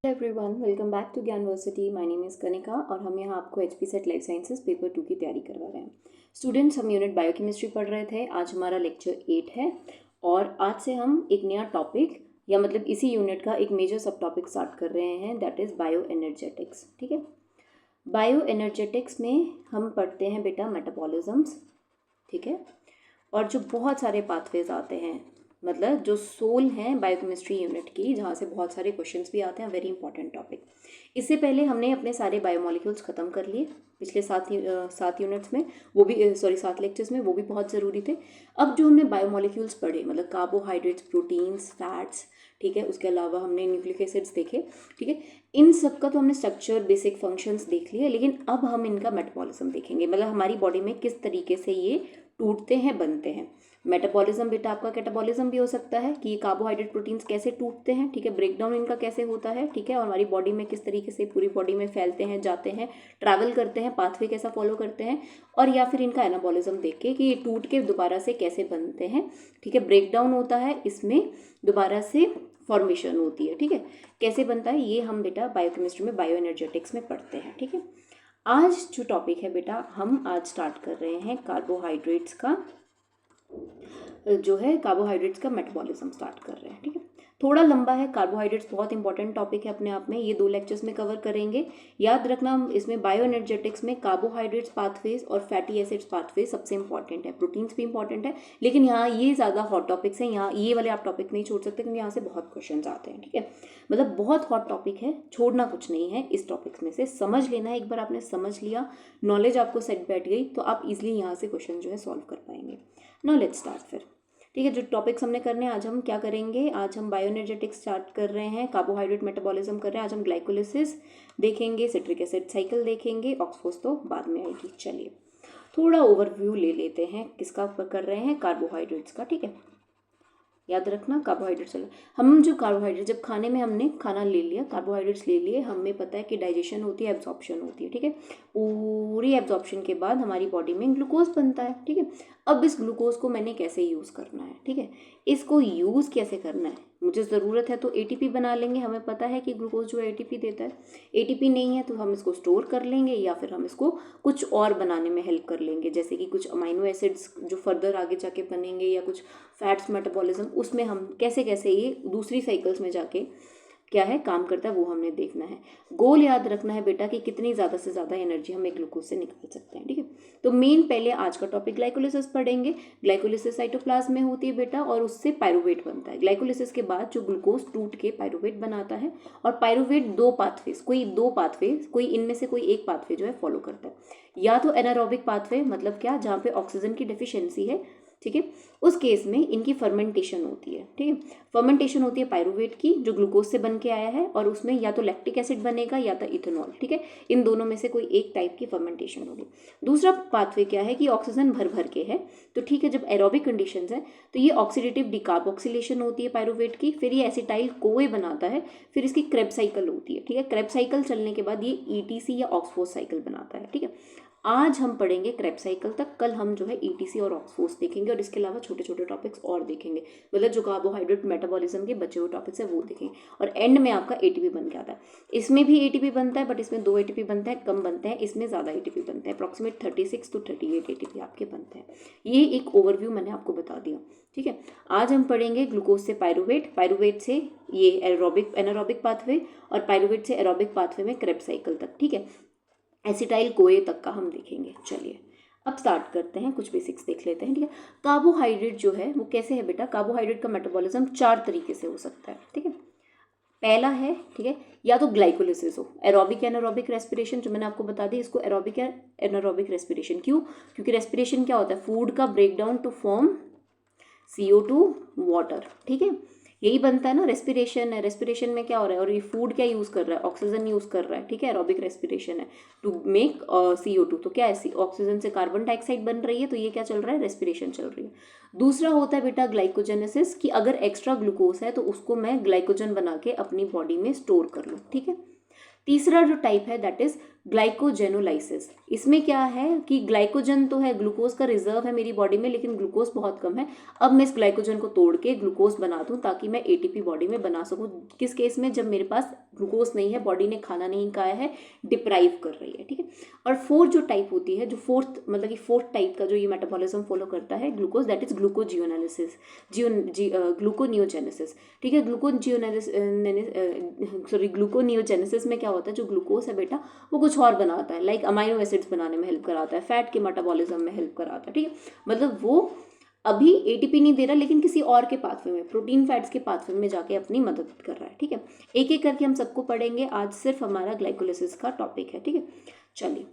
Everyone, welcome back to Gyanversity. My name is Kanika और हम यहाँ आपको HP SET life sciences paper 2 की तैयारी करवा रहे हैं। स्टूडेंट्स, हम यूनिट बायोकेमिस्ट्री पढ़ रहे थे। आज हमारा लेक्चर 8 है और आज से हम एक नया टॉपिक या मतलब इसी यूनिट का एक मेजर सब टॉपिक स्टार्ट कर रहे हैं, दैट इज़ बायो एनर्जेटिक्स। ठीक है, बायो एनर्जेटिक्स में हम पढ़ते हैं बेटा मेटाबॉलिज्म्स। ठीक है, और जो बहुत सारे पाथवेज आते हैं, मतलब जो सोल हैं बायोकेमिस्ट्री यूनिट की, जहाँ से बहुत सारे क्वेश्चंस भी आते हैं। Very important topic. इससे पहले हमने अपने सारे बायोमॉलिक्यूल्स ख़त्म कर लिए पिछले सात यूनिट्स में, वो भी 7 लेक्चर्स में, वो भी बहुत ज़रूरी थे। अब जो हमने बायोमॉलिक्यूल्स पढ़े, मतलब कार्बोहाइड्रेट्स, प्रोटीन्स, फैट्स, ठीक है, उसके अलावा हमने न्यूक्लिक एसिड्स देखे। ठीक है, इन सब का तो हमने स्ट्रक्चर, बेसिक फंक्शंस देख लिए, लेकिन अब हम इनका मेटाबॉलिज्म देखेंगे, मतलब हमारी बॉडी में किस तरीके से ये टूटते हैं, बनते हैं। मेटाबॉलिज्म बेटा आपका कैटाबॉलिज्म भी हो सकता है कि ये कार्बोहाइड्रेट प्रोटीन्स कैसे टूटते हैं, ठीक है, ब्रेकडाउन इनका कैसे होता है, ठीक है, और हमारी बॉडी में किस तरीके से पूरी बॉडी में फैलते हैं, जाते हैं, ट्रैवल करते हैं, पाथवे कैसा फॉलो करते हैं, और या फिर इनका एनाबॉलिज्म देख के कि ये टूट के दोबारा से कैसे बनते हैं। ठीक है, ब्रेकडाउन होता है, इसमें दोबारा से फॉर्मेशन होती है। ठीक है, कैसे बनता है ये हम बेटा बायोकेमिस्ट्री में, बायो एनर्जेटिक्स में पढ़ते हैं। ठीक है, आज जो टॉपिक है बेटा, हम आज स्टार्ट कर रहे हैं कार्बोहाइड्रेट्स का, जो है कार्बोहाइड्रेट्स का मेटाबॉलिज्म स्टार्ट कर रहे हैं। ठीक है, थोड़ा लंबा है। कार्बोहाइड्रेट्स बहुत इंपॉर्टेंट टॉपिक है अपने आप में, ये 2 लेक्चर्स में कवर करेंगे। याद रखना, इसमें बायो एनर्जेटिक्स में कार्बोहाइड्रेट्स पाथवेज और फैटी एसिड्स पाथवेज सबसे इंपॉर्टेंट है। प्रोटीन्स भी इंपॉर्टेंट है, लेकिन यहाँ ये ज़्यादा हॉट टॉपिक्स हैं, यहाँ ये वाले आप टॉपिक नहीं छोड़ सकते, क्योंकि यहाँ से बहुत क्वेश्चन आते हैं। ठीक है, मतलब बहुत हॉट टॉपिक है, छोड़ना कुछ नहीं है इस टॉपिक्स में से, समझ लेना है। एक बार आपने समझ लिया, नॉलेज आपको सेट बैठ गई, तो आप इजिली यहाँ से क्वेश्चन जो है सॉल्व कर पाएंगे। नाउ लेट्स स्टार्ट फिर। ठीक है, जो टॉपिक्स हमने करने हैं, आज हम क्या करेंगे, आज हम बायोएनर्जेटिक्स स्टार्ट कर रहे हैं, कार्बोहाइड्रेट मेटाबॉलिज्म कर रहे हैं। आज हम ग्लाइकोलिसिस देखेंगे, सिट्रिक एसिड साइकिल देखेंगे, ऑक्सफोस तो बाद में आएगी। चलिए थोड़ा ओवरव्यू ले लेते हैं, किसका कर रहे हैं, कार्बोहाइड्रेट्स का। ठीक है, याद रखना कार्बोहाइड्रेट्स, हम जो कार्बोहाइड्रेट, जब खाने में हमने खाना ले लिया, कार्बोहाइड्रेट्स ले लिए, हमें पता है कि डाइजेशन होती है, एब्जॉर्प्शन होती है। ठीक है, पूरी एब्जॉर्प्शन के बाद हमारी बॉडी में ग्लूकोज बनता है। ठीक है, अब इस ग्लूकोज को मैंने कैसे यूज़ करना है, ठीक है, इसको यूज़ कैसे करना है, मुझे ज़रूरत है तो एटीपी बना लेंगे। हमें पता है कि ग्लूकोज जो है एटीपी देता है। एटीपी नहीं है तो हम इसको स्टोर कर लेंगे, या फिर हम इसको कुछ और बनाने में हेल्प कर लेंगे, जैसे कि कुछ अमाइनो एसिड्स जो फर्दर आगे जाके बनेंगे, या कुछ फैट्स मेटाबॉलिज्म, उसमें हम कैसे कैसे ये दूसरी साइकिल्स में जाके क्या है काम करता है, वो हमने देखना है। गोल याद रखना है बेटा कि कितनी ज़्यादा से ज़्यादा एनर्जी हम एक ग्लूकोज से निकाल सकते हैं। ठीक है, तो मेन पहले आज का टॉपिक ग्लाइकोलिसिस पढ़ेंगे। ग्लाइकोलिसिस साइटोप्लाज्म में होती है बेटा, और उससे पायरुवेट बनता है। ग्लाइकोलिसिस के बाद जो ग्लूकोज टूट के पायरुवेट बनाता है, और पायरुवेट 2 पाथवेज, कोई इनमें से कोई एक पाथवे जो है फॉलो करता है, या तो एनारोबिक पाथवे, मतलब क्या, जहाँ पे ऑक्सीजन की डिफिशियंसी है। ठीक है, उस केस में इनकी फर्मेंटेशन होती है। ठीक है, फर्मेंटेशन होती है पायरुवेट की, जो ग्लूकोज से बन के आया है, और उसमें या तो लैक्टिक एसिड बनेगा या तो इथेनॉल। ठीक है, इन दोनों में से कोई एक टाइप की फर्मेंटेशन होगी। दूसरा पाथवे क्या है कि ऑक्सीजन भर भर के है, तो ठीक है, जब एरोबिक कंडीशंस है तो ये ऑक्सीडेटिव डिकार्बोक्सिलेशन होती है पायरुवेट की, फिर ये एसिटाइल कोए बनाता है, फिर इसकी क्रेब्स साइकिल होती है। ठीक है, क्रेब्स साइकिल चलने के बाद ये ईटीसी या ऑक्सफोर्स साइकिल बनाता है। ठीक है, आज हम पढ़ेंगे क्रेब्स साइकिल तक, कल हम जो है ईटीसी और ऑक्सफोर्स देखेंगे, और इसके अलावा छोटे छोटे टॉपिक्स और देखेंगे, मतलब जो कार्बोहाइड्रेट मेटाबॉलिज्म के बचे हुए टॉपिक्स है वो देखेंगे, और एंड में आपका एटीपी बन के आता है। इसमें भी एटीपी बनता है, बट इसमें 2 एटीपी बनता है, कम बनते हैं, इसमें ज़्यादा एटीपी बनते हैं, अप्रॉक्सीमेट 36 to 38 एटीपी आपके बनते हैं। ये एक ओवरव्यू मैंने आपको बता दिया। ठीक है, आज हम पढ़ेंगे ग्लूकोज से पायरुवेट, पायरुवेट से ये एनारोबिक पाथवे, और पायरुवेट से एरोबिक पाथवे में क्रेब्स साइकिल तक। ठीक है, एसिटाइल कोए तक का हम देखेंगे। चलिए अब स्टार्ट करते हैं, कुछ बेसिक्स देख लेते हैं। ठीक है, कार्बोहाइड्रेट जो है वो कैसे है बेटा, कार्बोहाइड्रेट का मेटाबॉलिज्म 4 तरीके से हो सकता है। ठीक है, पहला है, ठीक है, या तो ग्लाइकोलिसिस हो, एरोबिक एनारोबिक रेस्पिरेशन, जो मैंने आपको बता दी, इसको एरोबिक या एनारोबिक रेस्पिरेशन। क्यों, क्योंकि रेस्पिरेशन क्या होता है, फूड का breakdown to form CO2 water. ठीक है, यही बनता है ना, रेस्पिरेशन है, रेस्पिरेशन में क्या हो रहा है, और ये फूड क्या यूज़ कर रहा है, ऑक्सीजन यूज़ कर रहा है। ठीक है, एरोबिक रेस्पिरेशन है टू मेक CO2, तो क्या है, ऑक्सीजन से कार्बन डाइऑक्साइड बन रही है, तो ये क्या चल रहा है, रेस्पिरेशन चल रही है। दूसरा होता है बेटा ग्लाइकोजेनेसिस, कि अगर एक्स्ट्रा ग्लूकोज है तो उसको मैं ग्लाइकोजन बना के अपनी बॉडी में स्टोर कर लूँ। ठीक है, तीसरा जो टाइप है दैट इज ग्लाइकोजेनोलाइसिस। इसमें क्या है कि ग्लाइकोजन तो है, ग्लूकोज का रिजर्व है मेरी बॉडी में, लेकिन ग्लूकोज बहुत कम है। अब मैं इस ग्लाइकोजन को तोड़ के ग्लूकोज बना दूं ताकि मैं एटीपी बॉडी में बना सकूं। किस केस में? जब मेरे पास ग्लूकोज नहीं है, बॉडी ने खाना नहीं खाया है, डिप्राइव कर रही है, ठीक है। और फोर्थ जो टाइप होती है, जो फोर्थ मतलब कि फोर्थ टाइप का जो ये मेटाबॉलिज्म फॉलो करता है ग्लूकोज, दैट इज ग्लूकोजियोनालिसिस, ग्लूकोनियोजेनेसिस, ठीक है। ग्लूकोनियोजेनेसिस में क्या होता है, जो ग्लूकोज है बेटा वो कुछ और बनाता है, लाइक अमाइनो एसिड्स बनाने में हेल्प कराता है, फैट के मेटाबॉलिज्म में हेल्प कराता है, ठीक है। मतलब वो अभी एटीपी नहीं दे रहा, लेकिन किसी और के पाथवे में, प्रोटीन फैट्स के पाथवे में जाके अपनी मदद कर रहा है, ठीक है। एक एक करके हम सबको पढ़ेंगे, आज सिर्फ हमारा ग्लाइकोलिसिस का टॉपिक है, ठीक है। चलिए,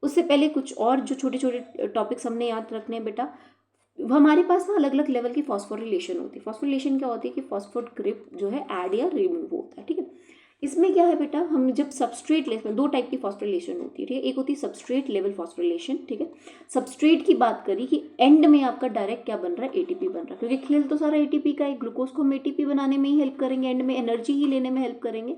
उससे पहले कुछ और जो छोटे छोटे टॉपिक्स हमने याद रखने हैं बेटा, हमारे पास ना अलग अलग लेवल की फॉस्फोरिलेशन होती है। फॉस्फोरिलेशन क्या होती है कि फॉस्फोर ग्रुप जो है ऐड या रिमूव होता है, ठीक है। इसमें क्या है बेटा, हम जब सबस्ट्रेट लेवल, दो टाइप की फॉस्फोरिलेशन होती है, ठीक है। एक होती है सबस्ट्रेट लेवल फॉस्फोरिलेशन, ठीक है। सबस्ट्रेट की बात करी कि एंड में आपका डायरेक्ट क्या बन रहा है, एटीपी बन रहा है, क्योंकि खेल तो सारा एटीपी का है। ग्लूकोज को हम एटीपी बनाने में ही हेल्प करेंगे, एंड में एनर्जी ही लेने में हेल्प करेंगे।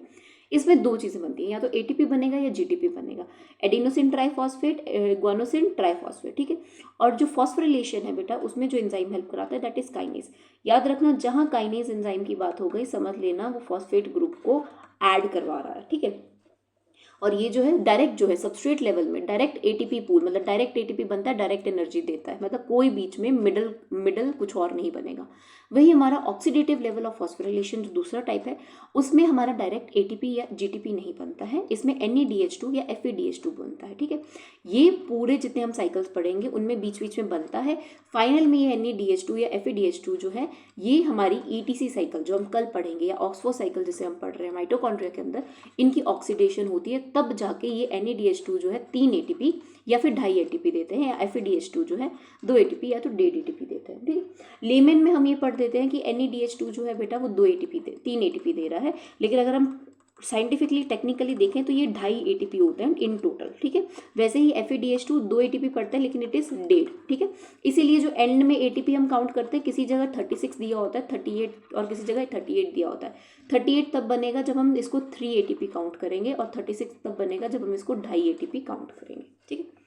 इसमें दो चीज़ें बनती हैं, या तो एटीपी बनेगा या जीटीपी बनेगा, एडिनोसिन ट्राइफॉस्फेट, ग्वानोसिन ट्राइफॉस्फेट, ठीक है। और जो फॉस्फोरिलेशन है बेटा, उसमें जो एंजाइम हेल्प कराता है दैट इज काइनेज। याद रखना, जहाँ काइनेज एंजाइम की बात हो गई, समझ लेना वो फॉस्फेट ग्रुप को ऐड करवा रहा है, ठीक है। और ये जो है डायरेक्ट जो है सबस्ट्रेट लेवल में डायरेक्ट एटीपी पूल, मतलब डायरेक्ट एटीपी बनता है, डायरेक्ट एनर्जी देता है, मतलब कोई बीच में मिडल कुछ और नहीं बनेगा। वही हमारा ऑक्सीडेटिव लेवल ऑफ फॉस्फोरिलेशन जो दूसरा टाइप है, उसमें हमारा डायरेक्ट एटीपी या जीटीपी नहीं बनता है, इसमें NADH2 या FADH2 बनता है, ठीक है। ये पूरे जितने हम साइकिल्स पढ़ेंगे उनमें बीच बीच में बनता है। फाइनल में ये NADH2 या FADH2 जो है, ये हमारी ETC साइकिल जो हम कल पढ़ेंगे, या ऑक्सफोर्ड साइकिल जिसे हम पढ़ रहे हैं माइटोकॉन्ड्रिया के अंदर, इनकी ऑक्सीडेशन होती है, तब जाके ये NADH2 जो है 3 ATP या फिर 2.5 ATP देते हैं, या FADH2 जो है 2 ATP या तो 1.5 ATP देते हैं, ठीक है। लेमन में हम ये पढ़ देते हैं कि NADH2 जो है बेटा वो 3 ATP दे रहा है, लेकिन अगर हम साइंटिफिकली टेक्निकली देखें तो ये 2.5 ATP होते हैं इन टोटल, ठीक है। वैसे ही FADH2 2 ATP पड़ता है, लेकिन इट इज 1.5, ठीक है। इसीलिए जो एंड में ATP हम काउंट करते हैं, किसी जगह 36 दिया होता है, 38 और किसी जगह 38 दिया होता है। 38 तब बनेगा जब हम इसको 3 ATP काउंट करेंगे, और 36 तब बनेगा जब हम इसको 2.5 ATP काउंट करेंगे, ठीक है।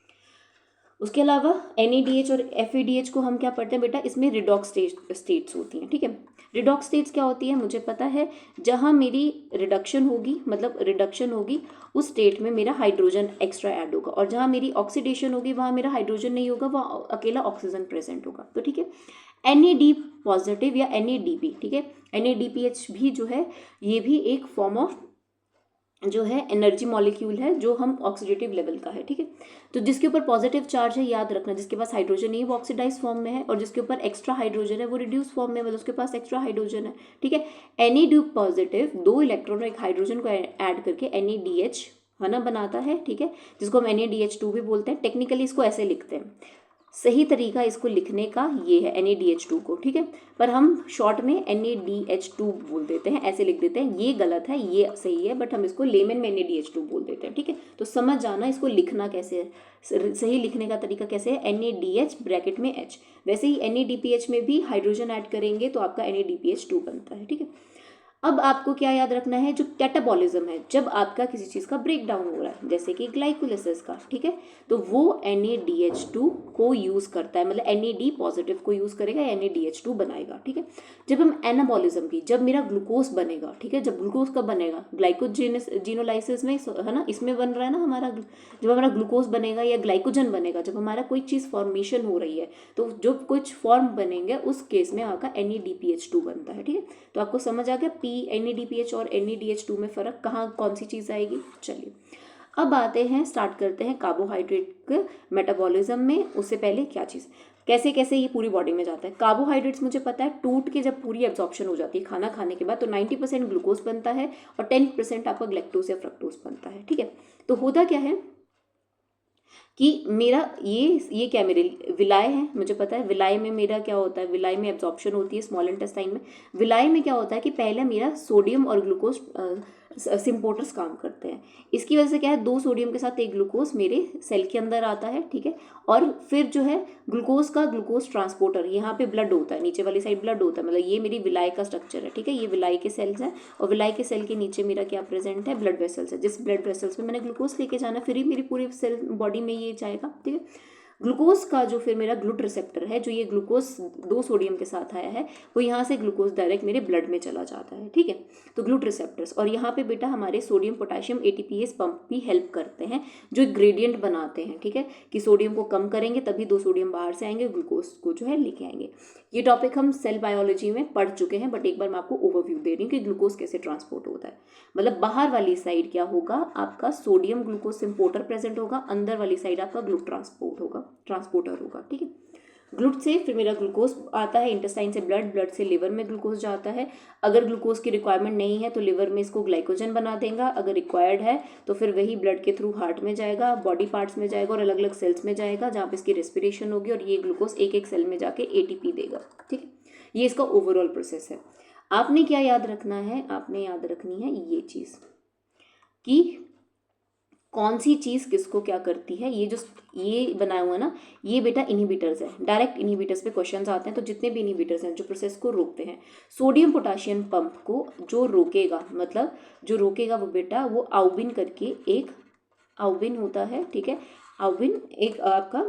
उसके अलावा NADH और FADH को हम क्या पढ़ते हैं बेटा, इसमें रिडॉक्स स्टेट्स होती हैं, ठीक है। रिडॉक्स स्टेट्स क्या होती है मुझे पता है, जहाँ मेरी रिडक्शन होगी, मतलब रिडक्शन होगी उस स्टेट में मेरा हाइड्रोजन एक्स्ट्रा ऐड होगा, और जहाँ मेरी ऑक्सीडेशन होगी वहाँ मेरा हाइड्रोजन नहीं होगा, वहाँ अकेला ऑक्सीजन प्रेजेंट होगा, तो ठीक है। NAD पॉजिटिव या NADP, ठीक है। NADPH भी जो है, ये भी एक फॉर्म ऑफ जो है एनर्जी मॉलिक्यूल है, जो हम ऑक्सीडेटिव लेवल का है, ठीक है। तो जिसके ऊपर पॉजिटिव चार्ज है, याद रखना, जिसके पास हाइड्रोजन नहीं है वो ऑक्सीडाइज फॉर्म में है, और जिसके ऊपर एक्स्ट्रा हाइड्रोजन है वो रिड्यूस फॉर्म में, मतलब उसके पास एक्स्ट्रा हाइड्रोजन है, ठीक है। NAD पॉजिटिव 2 इलेक्ट्रॉन और एक हाइड्रोजन को ऐड करके NADH है ना बनाता है, ठीक है, जिसको हम NADH2 भी बोलते हैं। टेक्निकली इसको ऐसे लिखते हैं, सही तरीका इसको लिखने का ये है NADH2 को, ठीक है, पर हम शॉर्ट में NADH2 बोल देते हैं, ऐसे लिख देते हैं। ये गलत है, ये सही है, बट हम इसको लेमन में NADH2 बोल देते हैं, ठीक है। तो समझ जाना इसको लिखना कैसे है, सही लिखने का तरीका कैसे है, NADH ब्रैकेट में H। वैसे ही NADPH में भी हाइड्रोजन ऐड करेंगे तो आपका NADPH2 बनता है, ठीक है। अब आपको क्या याद रखना है, जो कैटाबॉलिज्म है, जब आपका किसी चीज़ का ब्रेक डाउन हो रहा है, जैसे कि ग्लाइकोलिसिस का, ठीक है, तो वो NADH2 को यूज़ करता है, मतलब NAD पॉजिटिव को यूज़ करेगा, NADH2 बनाएगा, ठीक है। जब हम एनाबॉलिज्म की, जब मेरा ग्लूकोज बनेगा, ठीक है, जब ग्लूकोज कब बनेगा, ग्लाइकोजिनोलाइसिस में, है ना, इसमें बन रहा है ना हमारा, जब हमारा ग्लूकोज बनेगा या ग्लाइकोजन बनेगा, जब हमारा कोई चीज़ फॉर्मेशन हो रही है, तो जो कुछ फॉर्म बनेंगे उस केस में आपका NADPH2 बनता है, ठीक है। तो आपको समझ आ गया NADPH और NADH2 में फ़र्क, कहाँ कौन सी चीज़ आएगी। चलिए, अब आते हैं, स्टार्ट करते हैं कार्बोहाइड्रेट के मेटाबॉलिज्म में। उससे पहले क्या चीज़, कैसे कैसे ये पूरी बॉडी में जाता है। कार्बोहाइड्रेट्स मुझे पता है, टूट के जब पूरी एब्जॉर्प्शन हो जाती है खाना खाने के बाद, तो 90% ग्लूकोज बनता है और 10% आपका ग्लैक्टोज या फ्रक्टोज बनता है, ठीक है। तो होता क्या है कि मेरा ये क्या, मेरे विलाय है, मुझे पता है विलाय में मेरा क्या होता है, विलाय में एब्जॉर्प्शन होती है स्मॉल इंटेस्टाइन में। विलाय में क्या होता है कि पहले मेरा सोडियम और ग्लूकोज सिम्पोर्टर्स काम करते हैं। इसकी वजह से क्या है, 2 सोडियम के साथ एक ग्लूकोज मेरे सेल के अंदर आता है, ठीक है। और फिर जो है ग्लूकोज का ग्लूकोज ट्रांसपोर्टर, यहाँ पे ब्लड होता है, नीचे वाली साइड ब्लड होता है, मतलब ये मेरी विलाई का स्ट्रक्चर है, ठीक है। ये विलाई के सेल्स हैं और विलाई के सेल के नीचे मेरा क्या प्रेजेंट है, ब्लड वेसल्स है। जिस ब्लड वेसल्स में मैंने ग्लूकोज लेके जाना, फिर ही मेरी पूरी सेल बॉडी में ये जाएगा, ठीक है। ग्लूकोज का जो फिर मेरा ग्लूट रिसेप्टर है, जो ये ग्लूकोज 2 सोडियम के साथ आया है, वो यहाँ से ग्लूकोज डायरेक्ट मेरे ब्लड में चला जाता है, ठीक है। तो ग्लूट रिसेप्टर्स, और यहाँ पे बेटा हमारे सोडियम पोटेशियम एटीपीएस पंप भी हेल्प करते हैं, जो ग्रेडियंट बनाते हैं, ठीक है, कि सोडियम को कम करेंगे तभी 2 सोडियम बाहर से आएंगे, ग्लूकोज को जो है लेके आएंगे। ये टॉपिक हम सेल बायोलॉजी में पढ़ चुके हैं, बट एक बार मैं आपको ओवरव्यू दे रही हूँ कि ग्लूकोज कैसे ट्रांसपोर्ट होता है। मतलब बाहर वाली साइड क्या होगा, आपका सोडियम ग्लूकोज सिम्पोर्टर प्रेजेंट होगा, अंदर वाली साइड आपका ग्लूट ट्रांसपोर्टर होगा, ठीक है। ग्लूट से फिर मेरा ग्लूकोज आता है, इंटेस्टाइन से ब्लड, ब्लड से लिवर में ग्लूकोज जाता है। अगर ग्लूकोज की रिक्वायरमेंट नहीं है तो लिवर में इसको ग्लाइकोजन बना देगा, अगर रिक्वायर्ड है तो फिर वही ब्लड के थ्रू हार्ट में जाएगा, बॉडी पार्ट्स में जाएगा और अलग अलग सेल्स में जाएगा, जहाँ पे इसकी रेस्पिरेशन होगी और ये ग्लूकोज एक एक सेल में जाके एटीपी देगा, ठीक है। ये इसका ओवरऑल प्रोसेस है। आपने क्या याद रखना है, आपने याद रखनी है ये चीज़ कि कौन सी चीज़ किसको क्या करती है। ये जो ये बनाया हुआ ना, ये बेटा इनहिबिटर्स है, डायरेक्ट इनहिबिटर्स पे क्वेश्चंस आते हैं। तो जितने भी इनहिबिटर्स हैं जो प्रोसेस को रोकते हैं, सोडियम पोटेशियम पंप को जो रोकेगा, मतलब जो रोकेगा वो बेटा वो आउबिन करके एक आउबिन होता है, ठीक है। आउबिन एक आपका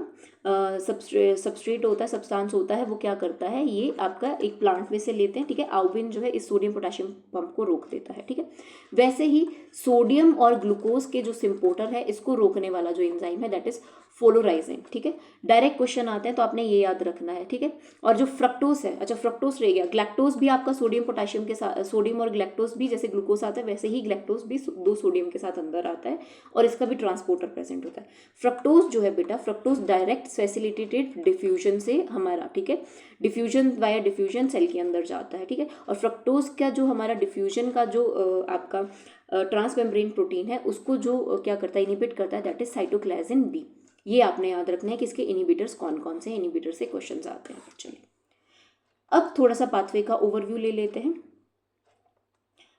सबस्ट्रेट होता है, सब्सटेंस होता है, वो क्या करता है, ये आपका एक प्लांट में से लेते हैं, ठीक है। आउबिन जो है इस सोडियम पोटेशियम पंप को रोक देता है, ठीक है। वैसे ही सोडियम और ग्लूकोज के जो सिम्पोर्टर है, इसको रोकने वाला जो एंजाइम है दैट इज पोलराइजिंग, ठीक है। डायरेक्ट क्वेश्चन आते हैं तो आपने ये याद रखना है, ठीक है। और जो फ्रक्टोज है, अच्छा फ्रक्टोज रह गया, ग्लैक्टोज भी आपका सोडियम पोटेशियम के साथ, सोडियम और ग्लैक्टोज भी जैसे ग्लूकोज आता है वैसे ही ग्लैक्टोज भी 2 सोडियम के साथ अंदर आता है और इसका भी ट्रांसपोर्टर प्रेजेंट होता है। फ्रक्टोज जो है बेटा, फ्रक्टोज डायरेक्ट फैसिलिटेटेड डिफ्यूजन से हमारा, ठीक है, डिफ्यूजन वाया डिफ्यूजन सेल के अंदर जाता है, ठीक है। और फ्रक्टोज का जो हमारा डिफ्यूजन का जो आपका ट्रांसमेम्ब्रेन प्रोटीन है, उसको जो क्या करता है, इनिबिट करता है, दैट इज साइटोक्लाजिन बी। ये आपने याद रखना है कि इसके इनिबिटर्स कौन कौन से, इनिबिटर से क्वेश्चंस आते हैं। चलिए अब थोड़ा सा पाथवे का ओवरव्यू ले लेते हैं,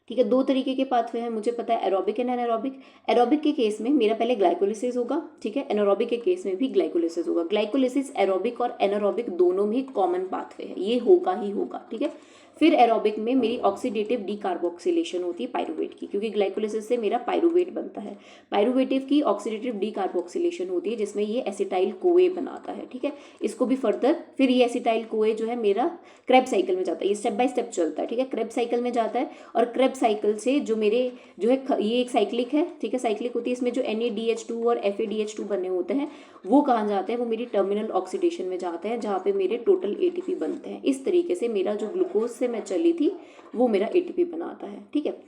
ठीक है। 2 तरीके के पाथवे हैं, मुझे पता है, एरोबिक एंड एनारोबिक। एरोबिक के केस में मेरा पहले ग्लाइकोलिसिस होगा, ठीक है। एनारोबिक के केस में भी ग्लाइकोलिसिस होगा। ग्लाइकोलिसिस एरोबिक और एनारोबिक दोनों में कॉमन पाथवे है, ये होगा ही होगा, ठीक है। फिर एरोबिक में मेरी ऑक्सीडेटिव डीकार्बोक्सिलेशन होती है पायरुवेट की, क्योंकि ग्लाइकोलिसिस से मेरा पायरुवेट बनता है। पायरुवेटिव की ऑक्सीडेटिव डीकार्बोक्सिलेशन होती है जिसमें ये एसिटाइल कोए बनाता है, ठीक है। इसको भी फर्दर फिर ये एसिटाइल कोए जो है मेरा क्रेब साइकिल में जाता है, ये स्टेप बाय स्टेप चलता है, ठीक है। क्रेब साइकिल में जाता है और क्रेब साइकिल से जो मेरे जो है ये एक साइक्लिक है, ठीक है, साइक्लिक होती है, इसमें जो NADH2 और FADH2 बने होते हैं वो कहाँ जाते हैं, वो मेरी टर्मिनल ऑक्सीडेशन में जाते हैं, जहाँ पे मेरे टोटल ATP बनते हैं। इस तरीके से मेरा जो ग्लूकोज से मैं चली थी वो मेरा ATP बनाता है, ठीक है।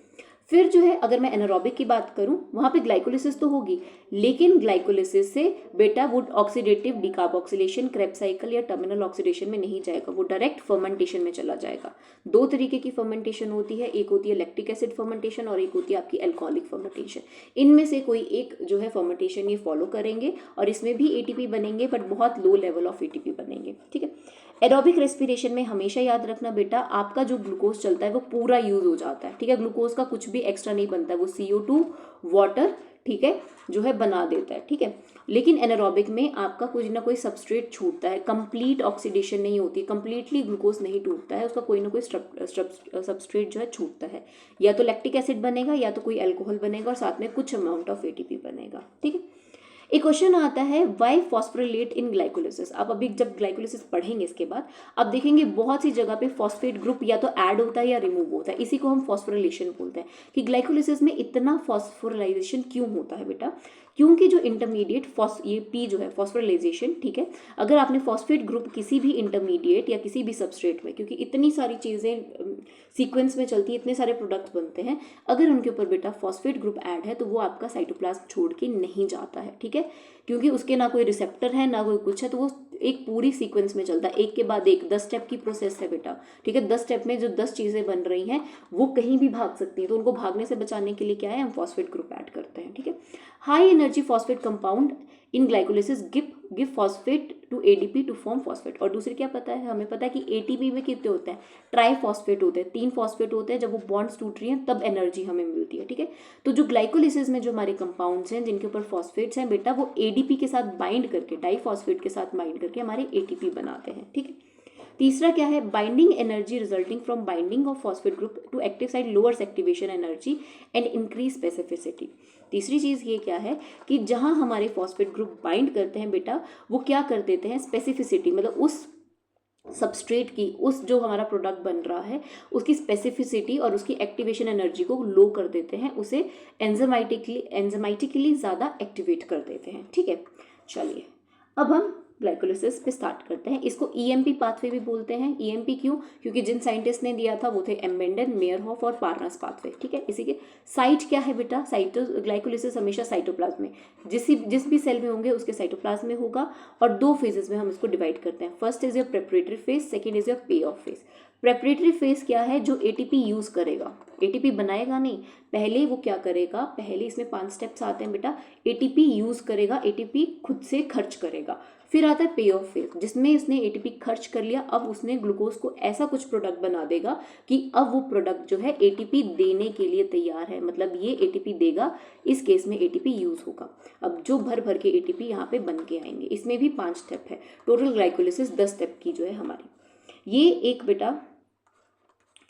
फिर जो है अगर मैं एनारोबिक की बात करूं, वहां पे ग्लाइकोलिसिस तो होगी, लेकिन ग्लाइकोलिसिस से बेटा वो ऑक्सीडेटिव डीकार्बोक्सिलेशन क्रेब साइकिल या टर्मिनल ऑक्सीडेशन में नहीं जाएगा, वो डायरेक्ट फर्मेंटेशन में चला जाएगा। 2 तरीके की फर्मेंटेशन होती है, एक होती है लैक्टिक एसिड फर्मेंटेशन और एक होती है आपकी एल्कोहलिक फर्मेंटेशन। इनमें से कोई एक जो है फर्मेंटेशन ये फॉलो करेंगे और इसमें भी ATP बनेंगे, बट बहुत लो लेवल ऑफ ATP बनेंगे, ठीक है। एरोबिक रेस्पिरेशन में हमेशा याद रखना बेटा, आपका जो ग्लूकोज चलता है वो पूरा यूज हो जाता है, ठीक है। ग्लूकोज का कुछ भी एक्स्ट्रा नहीं बनता है, वो CO2 वाटर, ठीक है, जो है बना देता है, ठीक है। लेकिन एनारोबिक में आपका कुछ ना कोई सबस्ट्रेट छूटता है, कंप्लीट ऑक्सीडेशन नहीं होती, कंप्लीटली ग्लूकोज नहीं टूटता है, उसका कोई ना कोई सबस्ट्रेट जो है छूटता है, या तो लैक्टिक एसिड बनेगा या तो कोई अल्कोहल बनेगा और साथ में कुछ अमाउंट ऑफ ATP बनेगा, ठीक है। एक क्वेश्चन आता है व्हाई फॉस्फोरिलेट इन ग्लाइकोलिसिस। आप अभी जब ग्लाइकोलिसिस पढ़ेंगे इसके बाद आप देखेंगे बहुत सी जगह पे फॉस्फेट ग्रुप या तो ऐड होता है या रिमूव होता है, इसी को हम फॉस्फोरिलेशन बोलते हैं। कि ग्लाइकोलिसिस में इतना फॉस्फोरिलाइजेशन क्यों होता है बेटा, क्योंकि जो इंटरमीडिएट ये P जो है फॉस्फोरिलाइजेशन, ठीक है, अगर आपने फॉस्फेट ग्रुप किसी भी इंटरमीडिएट या किसी भी सबस्ट्रेट में, क्योंकि इतनी सारी चीज़ें सीक्वेंस में चलती है, इतने सारे प्रोडक्ट्स बनते हैं, अगर उनके ऊपर बेटा फॉस्फेट ग्रुप ऐड है तो वो आपका साइटोप्लाज्म छोड़ के नहीं जाता है, ठीक है, क्योंकि उसके ना कोई रिसेप्टर है ना कोई कुछ है, तो वो एक पूरी सीक्वेंस में चलता है, एक के बाद एक 10 स्टेप की प्रोसेस है बेटा, ठीक है। 10 स्टेप में जो 10 चीज़ें बन रही हैं वो कहीं भी भाग सकती हैं, तो उनको भागने से बचाने के लिए क्या है, हम फॉस्फेट ग्रुप ऐड करते हैं, ठीक है। High energy phosphate compound in glycolysis give phosphate to ADP to form phosphate. और दूसरी क्या पता है, हमें पता है कि एटीपी में कितने होते हैं, ट्राई फॉस्फेट होते हैं, 3 फॉस्फेट होते हैं, जब वो बॉन्ड्स टूट रही हैं तब एनर्जी हमें मिलती है। ठीक है, तो जो ग्लाइकोलिसिस में जो हमारे कंपाउंड्स हैं जिनके ऊपर फॉस्फेट्स हैं बेटा, वो एडीपी के साथ बाइंड करके, डाईफॉस्फेट के साथ बाइंड करके हमारे एटीपी बनाते हैं। ठीक है, तीसरा क्या है, binding energy resulting from binding of phosphate group to active site lowers activation energy and increase specificity. तीसरी चीज़ ये क्या है कि जहां हमारे फॉस्फेट ग्रुप बाइंड करते हैं बेटा, वो क्या कर देते हैं, स्पेसिफिसिटी, मतलब उस सबस्ट्रेट की, उस जो हमारा प्रोडक्ट बन रहा है उसकी स्पेसिफिसिटी और उसकी एक्टिवेशन एनर्जी को लो कर देते हैं, उसे एंजाइमेटिकली ज़्यादा एक्टिवेट कर देते हैं। ठीक है, चलिए अब हम ग्लाइकोलिसिस पे स्टार्ट करते हैं। इसको ईएमपी पाथवे भी बोलते हैं। ईएमपी क्यों, क्योंकि जिन साइंटिस्ट ने दिया था वो थे एम्बेंडन, मेयरहॉफ और पार्नास पाथवे। ठीक है, इसी के साइट क्या है बेटा, ग्लाइकोलिसिस हमेशा साइटोप्लाज्म में, जिस भी सेल में होंगे उसके साइटोप्लाज्म में होगा। और 2 फेजेस में हम इसको डिवाइड करते हैं। First is your preparatory phase, second is your पे ऑफ फेज। प्रेपरेटरी फेज क्या है, जो एटीपी यूज करेगा, एटीपी बनाएगा नहीं, पहले वो क्या करेगा, पहले इसमें 5 स्टेप्स आते हैं बेटा। एटीपी यूज करेगा, एटीपी खुद से खर्च करेगा। फिर आता है पे ऑफ फेज, जिसमें उसने एटीपी खर्च कर लिया, अब उसने ग्लूकोज को ऐसा कुछ प्रोडक्ट बना देगा कि अब वो प्रोडक्ट जो है एटीपी देने के लिए तैयार है, मतलब ये एटीपी देगा, इस केस में एटीपी यूज होगा। अब जो भर भर के एटीपी यहाँ पे बन के आएंगे, इसमें भी 5 स्टेप है। टोटल ग्लाइकोलिसिस 10 स्टेप की जो है हमारी। ये एक बेटा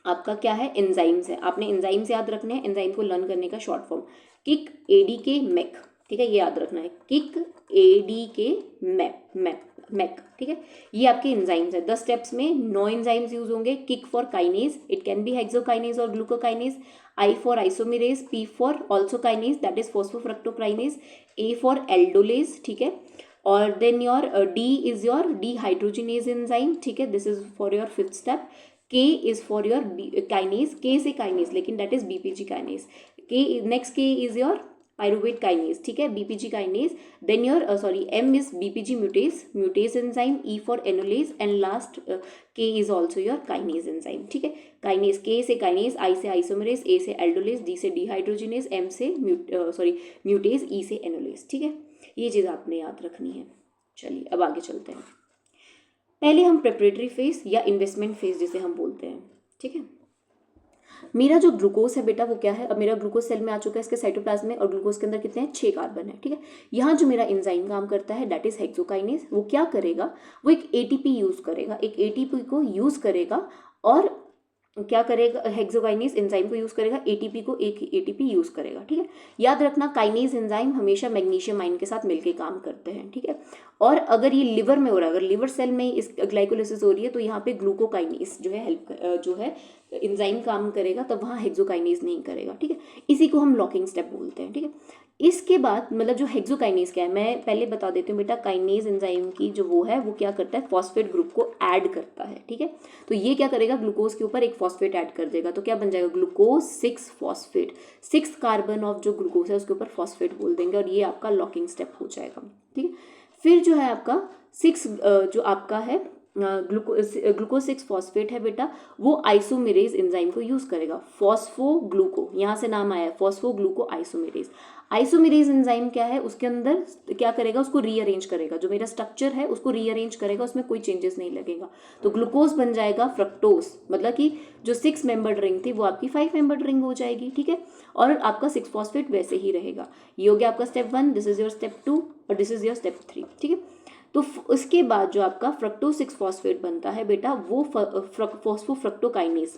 आपका क्या है, एंजाइम्स है। आपने एंजाइम्स याद रखने हैं, एंजाइम को लर्न करने का short form, kick ADK mac. ठीक है, ये याद रखना है, किक एडीके मैक। ठीक है, ये आपके एंजाइम्स है। 10 स्टेप्स में 9 एंजाइम्स यूज होंगे। K for kinase, it can be hexokinase और glucokinase. I for isomerase, P for also kinase that is phosphofructokinase, A for aldolase. ठीक है, और then your D is your dehydrogenase enzyme. ठीक है, this is for your 5th step. K is for your kinase, K से kinase लेकिन that is BPG kinase. Next K is your pyruvate kinase. ठीक है, BPG kinase. Then your M is BPG mutase enzyme, E for enolase and last K is also your kinase enzyme. ठीक है, kinase, K से kinase, I से isomerase, A से aldolase, D से dehydrogenase, M से mutase, E से enolase. ठीक है, ये चीज़ आपने याद रखनी है। चलिए अब आगे चलते हैं। पहले हम प्रेपरेटरी फेज या इन्वेस्टमेंट फेज जिसे हम बोलते हैं। ठीक है, मेरा जो ग्लूकोज है बेटा वो क्या है, अब मेरा ग्लूकोज सेल में आ चुका है, इसके साइटोप्लाज्म में, और ग्लूकोज के अंदर कितने हैं, 6 कार्बन है। ठीक है, यहाँ जो मेरा एंजाइम काम करता है दैट इज हेक्सोकाइनेज। वो क्या करेगा, वो एक एटीपी यूज करेगा, एक एटीपी को यूज करेगा और क्या करेगा, हेक्सोकाइनेज एंजाइम को यूज करेगा, एटीपी को एक एटीपी यूज करेगा। ठीक है, याद रखना काइनेज एंजाइम हमेशा मैग्नीशियम आयन के साथ मिलकर काम करते हैं। ठीक है, और अगर ये लिवर में हो रहा है, अगर लिवर सेल में इस ग्लाइकोलिसिस हो रही है तो यहाँ पे ग्लूकोकाइनेज जो है जो है एंजाइम काम करेगा, तब वहाँ हेक्सोकाइनेज नहीं करेगा। ठीक है, इसी को हम लॉकिंग स्टेप बोलते हैं। ठीक है, इसके बाद मतलब जो हेक्सोकाइनेज क्या है, मैं पहले बता देती हूँ बेटा। काइनेज एंजाइम की जो वो है, वो क्या करता है, फॉस्फेट ग्रुप को ऐड करता है। ठीक है, तो ये क्या करेगा, ग्लूकोज के ऊपर एक फॉस्फेट ऐड कर देगा, तो क्या बन जाएगा, ग्लूकोज 6 फॉस्फेट। 6 कार्बन ऑफ जो ग्लूकोज है उसके ऊपर फॉस्फेट बोल देंगे, और ये आपका लॉकिंग स्टेप हो जाएगा। ठीक है, फिर जो है आपका 6 जो आपका है ग्लूकोज 6 फॉस्फेट है बेटा, वो आइसोमेरेज एंजाइम को यूज करेगा। फॉस्फोग्लूको, यहाँ से नाम आया है, फॉस्फोग्लूको आइसोमेरेज। आइसोमेरेज एंजाइम क्या है, उसके अंदर क्या करेगा, उसको रीअरेंज करेगा, जो मेरा स्ट्रक्चर है उसको रीअरेंज करेगा, उसमें कोई चेंजेस नहीं लगेगा, तो ग्लूकोज बन जाएगा फ्रक्टोज, मतलब कि जो 6 मेंबर्ड रिंग थी वो आपकी 5 मेंबर्ड रिंग हो जाएगी। ठीक है, और आपका 6 फॉस्फेट वैसे ही रहेगा। ये हो गया आपका step 1, this is your step 2 और दिस इज योर स्टेप 3। ठीक है, तो उसके बाद जो आपका फ्रक्टोज 6 फॉस्फेट बनता है बेटा, वो फॉस्फोफ्रक्टोकाइनेज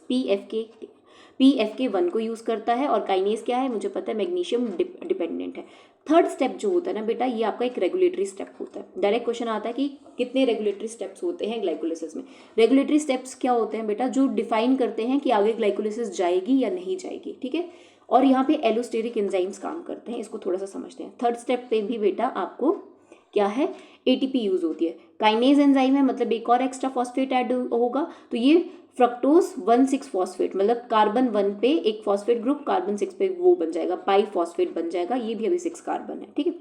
PFK 1 को यूज करता है, और काइनेज क्या है मुझे पता है, मैग्नीशियम डिपेंडेंट है। 3rd स्टेप जो होता है ना बेटा, ये आपका एक रेगुलेटरी स्टेप होता है। डायरेक्ट क्वेश्चन आता है कि कितने रेगुलेटरी स्टेप्स होते हैं ग्लाइकोलिसिस में। रेगुलेटरी स्टेप्स क्या होते हैं बेटा, जो डिफाइन करते हैं कि आगे ग्लाइकोलिसिस जाएगी या नहीं जाएगी। ठीक है, और यहाँ पे एलोस्टेरिक एंजाइम्स काम करते हैं, इसको थोड़ा सा समझते हैं। 3rd स्टेप पे भी बेटा आपको क्या है, एटीपी यूज होती है। काइनेज एंजाइम है, मतलब एक और एक्स्ट्रा फॉस्फेट ऐड होगा, तो ये फ्रक्टोज 1,6 फॉस्फेट, मतलब कार्बन 1 पे एक फॉस्फेट ग्रुप, कार्बन 6 पे वो बन जाएगा, पाई फॉस्फेट बन जाएगा, ये भी अभी 6 कार्बन है। ठीक है,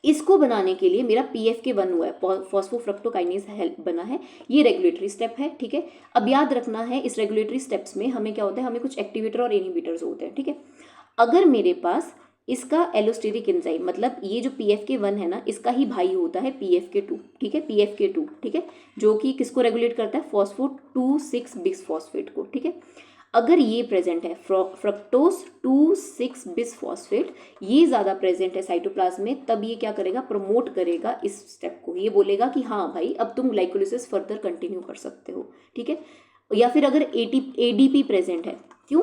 इसको बनाने के लिए मेरा PFK 1 हुआ है, फॉस्फोफ्रक्टोकाइनेज हेल्प बना है, ये रेगुलेटरी स्टेप है। ठीक है, अब याद रखना है इस रेगुलेटरी स्टेप्स में हमें क्या होता है, हमें कुछ एक्टिवेटर और इनहिबिटर्स होते हैं। ठीक है, अगर मेरे पास इसका एलोस्टेरिक एंजाइम मतलब ये जो PFK1 है ना, इसका ही भाई होता है PFK2, ठीक है, PFK2, ठीक है, जो कि किसको रेगुलेट करता है, फॉस्फो 2,6 बिसफॉस्फेट को, ठीक है। अगर ये प्रेजेंट है फ्रक्टोज 2,6 बिसफॉस्फेट, ये ज़्यादा प्रेजेंट है साइटोप्लाज्म में, तब ये क्या करेगा, प्रमोट करेगा इस स्टेप को, ये बोलेगा कि हाँ भाई अब तुम ग्लाइकोलिसिस फर्दर कंटिन्यू कर सकते हो, ठीक है। या फिर अगर ADP प्रेजेंट है, क्यों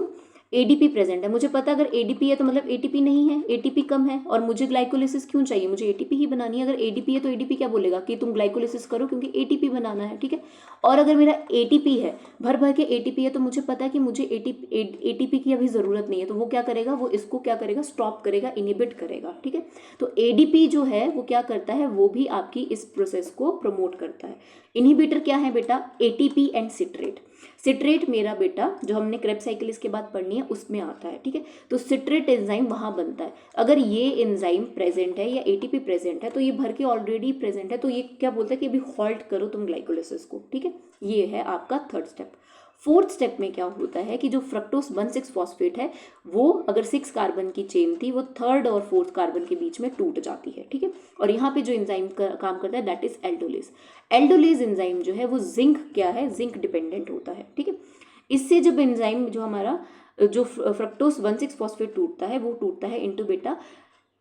ADP प्रेजेंट है, मुझे पता अगर ADP है तो मतलब ATP नहीं है, ATP कम है, और मुझे ग्लाइकोलिसिस क्यों चाहिए, मुझे ATP ही बनानी है। अगर ADP है तो ADP क्या बोलेगा कि तुम ग्लाइकोलिसिस करो क्योंकि ATP बनाना है, ठीक है। और अगर मेरा ATP है, भर भर के ATP है, तो मुझे पता है कि मुझे ATP की अभी ज़रूरत नहीं है, तो वो क्या करेगा, वो इसको क्या करेगा, स्टॉप करेगा, इनिबिट करेगा, ठीक है। तो ADP जो है वो क्या करता है, वो भी आपकी इस प्रोसेस को प्रमोट करता है। इनहिबिटर क्या है बेटा, ATP एंड सिट्रेट। सिट्रेट मेरा बेटा जो हमने क्रेब्स साइकिल इसके बाद पढ़नी है उसमें आता है, ठीक है। तो सिट्रेट एंजाइम वहाँ बनता है। अगर ये एंजाइम प्रेजेंट है या ATP प्रेजेंट है तो ये भर के ऑलरेडी प्रेजेंट है, तो ये क्या बोलता है कि अभी हॉल्ट करो तुम ग्लाइकोलिसिस को, ठीक है। ये है आपका थर्ड स्टेप। फोर्थ स्टेप में क्या होता है कि जो फ्रक्टोज 1,6 फॉस्फेट है वो अगर 6 कार्बन की चेन थी वो थर्ड और फोर्थ कार्बन के बीच में टूट जाती है, ठीक है। और यहाँ पे जो एंजाइम काम करता है that is aldolase. Aldolase enzyme जो है वो जिंक क्या है, जिंक डिपेंडेंट होता है, ठीक है। इससे जब एंजाइम जो हमारा जो फ्रक्टोज 1,6 फॉस्फेट टूटता है वो टूटता है इनटू बेटा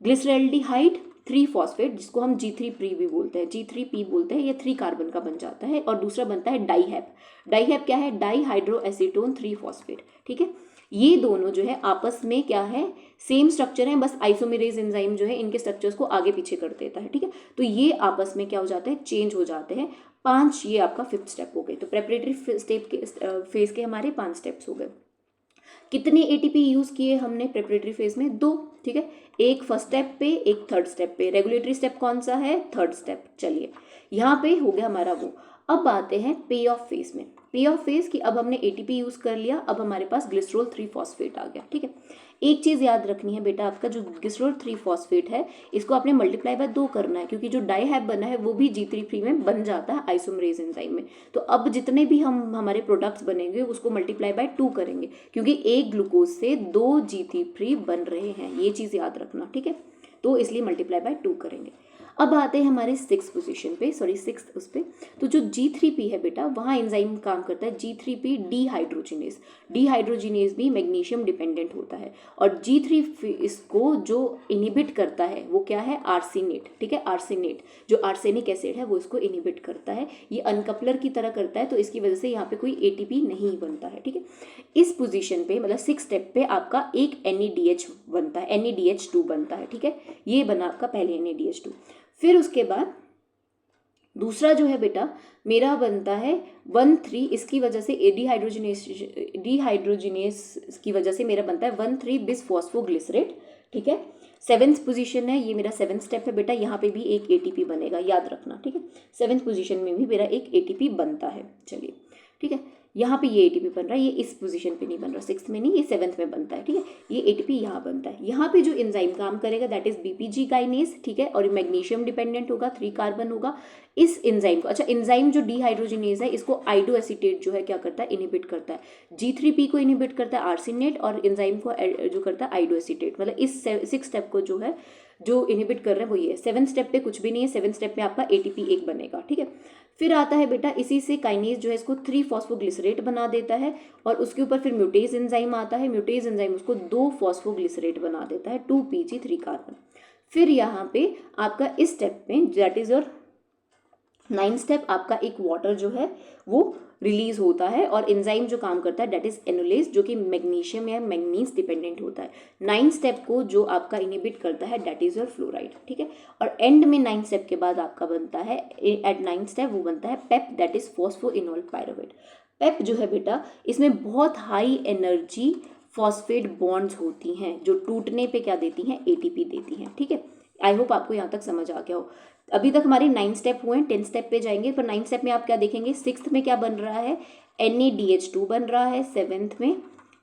ग्लिसरैल्डिहाइड 3 फॉस्फेट, जिसको हम G3P भी बोलते हैं, G3P बोलते हैं, ये 3 कार्बन का बन जाता है। और दूसरा बनता है डाईहैप। डाईहैप क्या है, डाईहाइड्रोएसीटोन 3 फॉस्फेट, ठीक है। ये दोनों जो है आपस में क्या है, सेम स्ट्रक्चर है, बस आइसोमेरेज एंजाइम जो है इनके स्ट्रक्चर्स को आगे पीछे कर देता है, ठीक है। तो ये आपस में क्या हो जाते हैं, चेंज हो जाते हैं। 5, ये आपका 5th स्टेप हो गए। तो प्रेपरेटरी स्टेप के फेज के हमारे 5 स्टेप्स हो गए। कितने ATP यूज़ किए हमने प्रेपरेटरी फेज में, 2, ठीक है। एक फर्स्ट स्टेप पे, एक थर्ड स्टेप पे। रेगुलेटरी स्टेप कौन सा है, थर्ड स्टेप। चलिए यहाँ पे हो गया हमारा वो। अब आते हैं पे ऑफ फेज में। पे ऑफ फेज की अब हमने ATP यूज़ कर लिया, अब हमारे पास ग्लिसरॉल 3 फॉस्फेट आ गया, ठीक है। एक चीज़ याद रखनी है बेटा, आपका जो ग्लिसरॉल 3 फॉस्फेट है इसको आपने मल्टीप्लाई बाय 2 करना है, क्योंकि जो डाईहैप बना है वो भी G3P में बन जाता है आइसोमरेज एंजाइम में। तो अब जितने भी हमारे प्रोडक्ट्स बनेंगे उसको मल्टीप्लाई बाय 2 करेंगे, क्योंकि एक ग्लूकोज से 2 G3P बन रहे हैं, ये चीज़ याद रखना, ठीक है। तो इसलिए मल्टीप्लाई बाय 2 करेंगे। अब आते हैं हमारे 6th पोजीशन पे, सॉरी 6th उस पे। तो जो G3P है बेटा, वहाँ एंजाइम काम करता है G3P डीहाइड्रोजिनेज। डीहाइड्रोजिनेज भी मैग्नीशियम डिपेंडेंट होता है। और G3 इसको जो इनिबिट करता है वो क्या है, आर्सेनेट, ठीक है। आर्सेनेट जो आर्सेनिक एसिड है वो इसको इनिबिट करता है। ये अनकपलर की तरह करता है, तो इसकी वजह से यहाँ पे कोई ATP नहीं बनता है, ठीक है। इस पोजीशन पे मतलब 6 स्टेप पे आपका एक NADH बनता है, NADH2 बनता है, ठीक है। ये बना आपका पहले NADH2। फिर उसके बाद दूसरा जो है बेटा मेरा बनता है 1,3, इसकी वजह से डीहाइड्रोजिनेस की वजह से मेरा बनता है 1,3 बिसफॉस्फोग्लिसरेट, ठीक है। 7th पोजीशन है, ये मेरा 7th स्टेप है बेटा, यहाँ पे भी एक ATP बनेगा, याद रखना, ठीक है। 7th पोजीशन में भी मेरा एक ATP बनता है। चलिए ठीक है, यहाँ पे ये ATP बन रहा है, ये इस पोजीशन पे नहीं बन रहा, 6th में नहीं, ये 7th में बनता है, ठीक है। ये ATP यहाँ बनता है। यहाँ पे जो एंजाइम काम करेगा दैट इज BPG काइनेज, ठीक है। और मैग्नीशियम डिपेंडेंट होगा, 3 कार्बन होगा। इस एंजाइम को, अच्छा एंजाइम जो डीहाइड्रोजिनेज है इसको आइडोएसीटेट जो है क्या करता है, इनिबिट करता है। G3P को इनिबिट करता है आर्सेनेट, और एंजाइम को जो करता है आइडोएसीटेट। मतलब इस 6 स्टेप को जो है जो इनिबिट कर रहे हैं वो ये है। 7th स्टेप पे कुछ भी नहीं है, 7th स्टेप पे आपका ATP एक बनेगा, ठीक है। फिर आता है बेटा इसी से काइनेज जो है इसको 3 फॉस्फोग्लिसरेट बना देता है, और उसके ऊपर फिर म्यूटेज एंजाइम आता है। म्यूटेज एंजाइम उसको 2 फॉस्फोग्लिसरेट बना देता है, 2PG 3 कार्बन। फिर यहाँ पे आपका इस स्टेप में that is your 9th step, आपका एक वाटर जो है वो रिलीज होता है, और एंजाइम जो काम करता है दैट इज एनुलेज, जो कि मैग्नीशियम या मैग्नीज डिपेंडेंट होता है। 9th स्टेप को जो आपका इनिबिट करता है दैट इज योर फ्लोराइड, ठीक है। और एंड में 9th स्टेप के बाद आपका बनता है एट 9th स्टेप वो बनता है पेप, दैट इज फॉस्फोइनोल पायरुवेट। पेप जो है बेटा इसमें बहुत हाई एनर्जी फॉस्फेट बॉन्ड्स होती हैं जो टूटने पे क्या देती हैं, ATP देती हैं, ठीक है। आई होप आपको यहाँ तक समझ आ गया हो। अभी तक हमारे 9 स्टेप हुए हैं, 10 स्टेप पे जाएंगे। पर 9 स्टेप में आप क्या देखेंगे, 6th में क्या बन रहा है, NADH2 बन रहा है, 7th में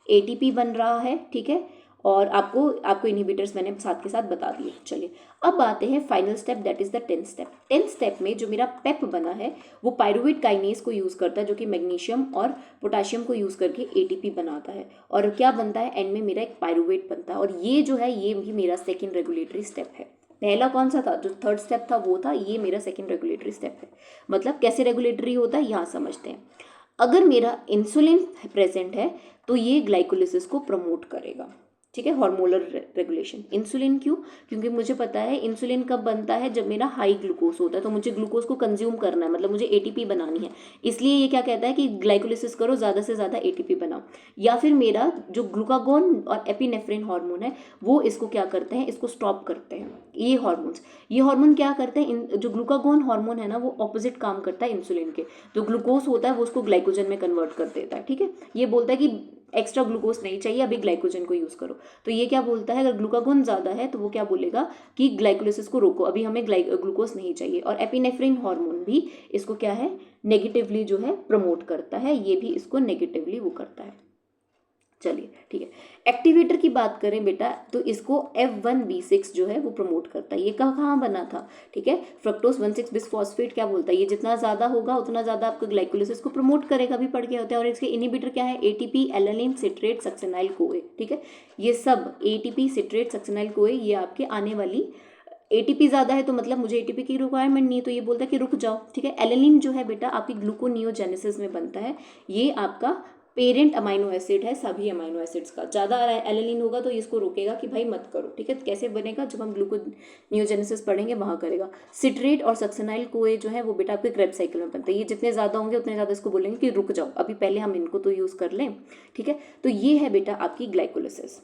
ATP बन रहा है, ठीक है। और आपको इनहिबिटर्स मैंने साथ के साथ बता दिए। चलिए अब आते हैं final step, that is the 10th step. 10th step में जो मेरा पेप बना है वो पायरुवेट काइनेज को यूज़ करता है, जो कि मैग्नीशियम और पोटाशियम को यूज़ करके एटीपी बनाता है। और क्या बनता है, एंड में मेरा एक पायरुवेट बनता है। और ये जो है ये भी मेरा सेकेंड रेगुलेटरी स्टेप है। पहला कौन सा था, जो 3rd स्टेप था वो था, ये मेरा सेकेंड रेगुलेटरी स्टेप है। मतलब कैसे रेगुलेटरी होता है यहाँ समझते हैं। अगर मेरा इंसुलिन प्रेजेंट है तो ये ग्लाइकोलिसिस को प्रमोट करेगा, ठीक है, हार्मोनल रेगुलेशन। इंसुलिन क्यों, क्योंकि मुझे पता है इंसुलिन कब बनता है, जब मेरा हाई ग्लूकोज होता है, तो मुझे ग्लूकोज को कंज्यूम करना है, मतलब मुझे एटीपी बनानी है। इसलिए ये क्या कहता है कि ग्लाइकोलिसिस करो, ज़्यादा से ज़्यादा एटीपी बनाओ। या फिर मेरा जो ग्लूकागोन और एपिनेफ्रिन हार्मोन है वो इसको क्या करते हैं, इसको स्टॉप करते हैं। ये हार्मोन क्या करते हैं, जो ग्लूकागोन हार्मोन है ना वो ऑपोजिट काम करता है इंसुलिन के। जो ग्लूकोज होता है वो उसको ग्लाइकोजन में कन्वर्ट कर देता है, ठीक है। ये बोलता है कि एक्स्ट्रा ग्लूकोज नहीं चाहिए, अभी ग्लाइकोजन को यूज़ करो। तो ये क्या बोलता है, अगर ग्लूकागोन ज़्यादा है तो वो क्या बोलेगा कि ग्लाइकोलिसिस को रोको, अभी हमें ग्लूकोज नहीं चाहिए। और एपिनेफ्रिन हार्मोन भी इसको क्या है, नेगेटिवली जो है प्रमोट करता है, ये भी इसको नेगेटिवली वो करता है। चलिए ठीक है, एक्टिवेटर की बात करें बेटा तो इसको F1B6 जो है वो प्रमोट करता है। ये कहाँ बना था, ठीक है, फ्रक्टोज 1,6 बिसफॉस्फेट क्या बोलता है, ये जितना ज़्यादा होगा उतना ज़्यादा आपको ग्लाइकोलिसिस को प्रमोट करेगा, भी पढ़ के होते हैं। और इसके इनहिबिटर क्या है, ATP एलानिन सिट्रेट सक्सेनाइल कोए, ठीक है। ये सब ATP सिट्रेट सक्सेनाइल कोए ये आपके आने वाली, ATP ज़्यादा है तो मतलब मुझे ATP की रिक्वायरमेंट नहीं है, तो ये बोलता है कि रुक जाओ, ठीक है। एलानिन जो है बेटा आपकी ग्लूकोनियोजेनेसिस में बनता है, ये आपका पेरेंट अमाइनो एसिड है सभी अमाइनो एसिड्स का। ज़्यादा एलानिन होगा तो इसको रोकेगा कि भाई मत करो, ठीक है। कैसे बनेगा, जब हम ग्लूकोनियोजेनेसिस पढ़ेंगे वहाँ करेगा। सिट्रेट और सक्सेनाइल कोए जो है वो बेटा आपके क्रेब्स साइकिल में बनते हैं। ये जितने ज़्यादा होंगे उतने ज़्यादा इसको बोलेंगे कि रुक जाओ, अभी पहले हम इनको तो यूज़ कर लें, ठीक है। तो ये है बेटा आपकी ग्लाइकोलिसिस,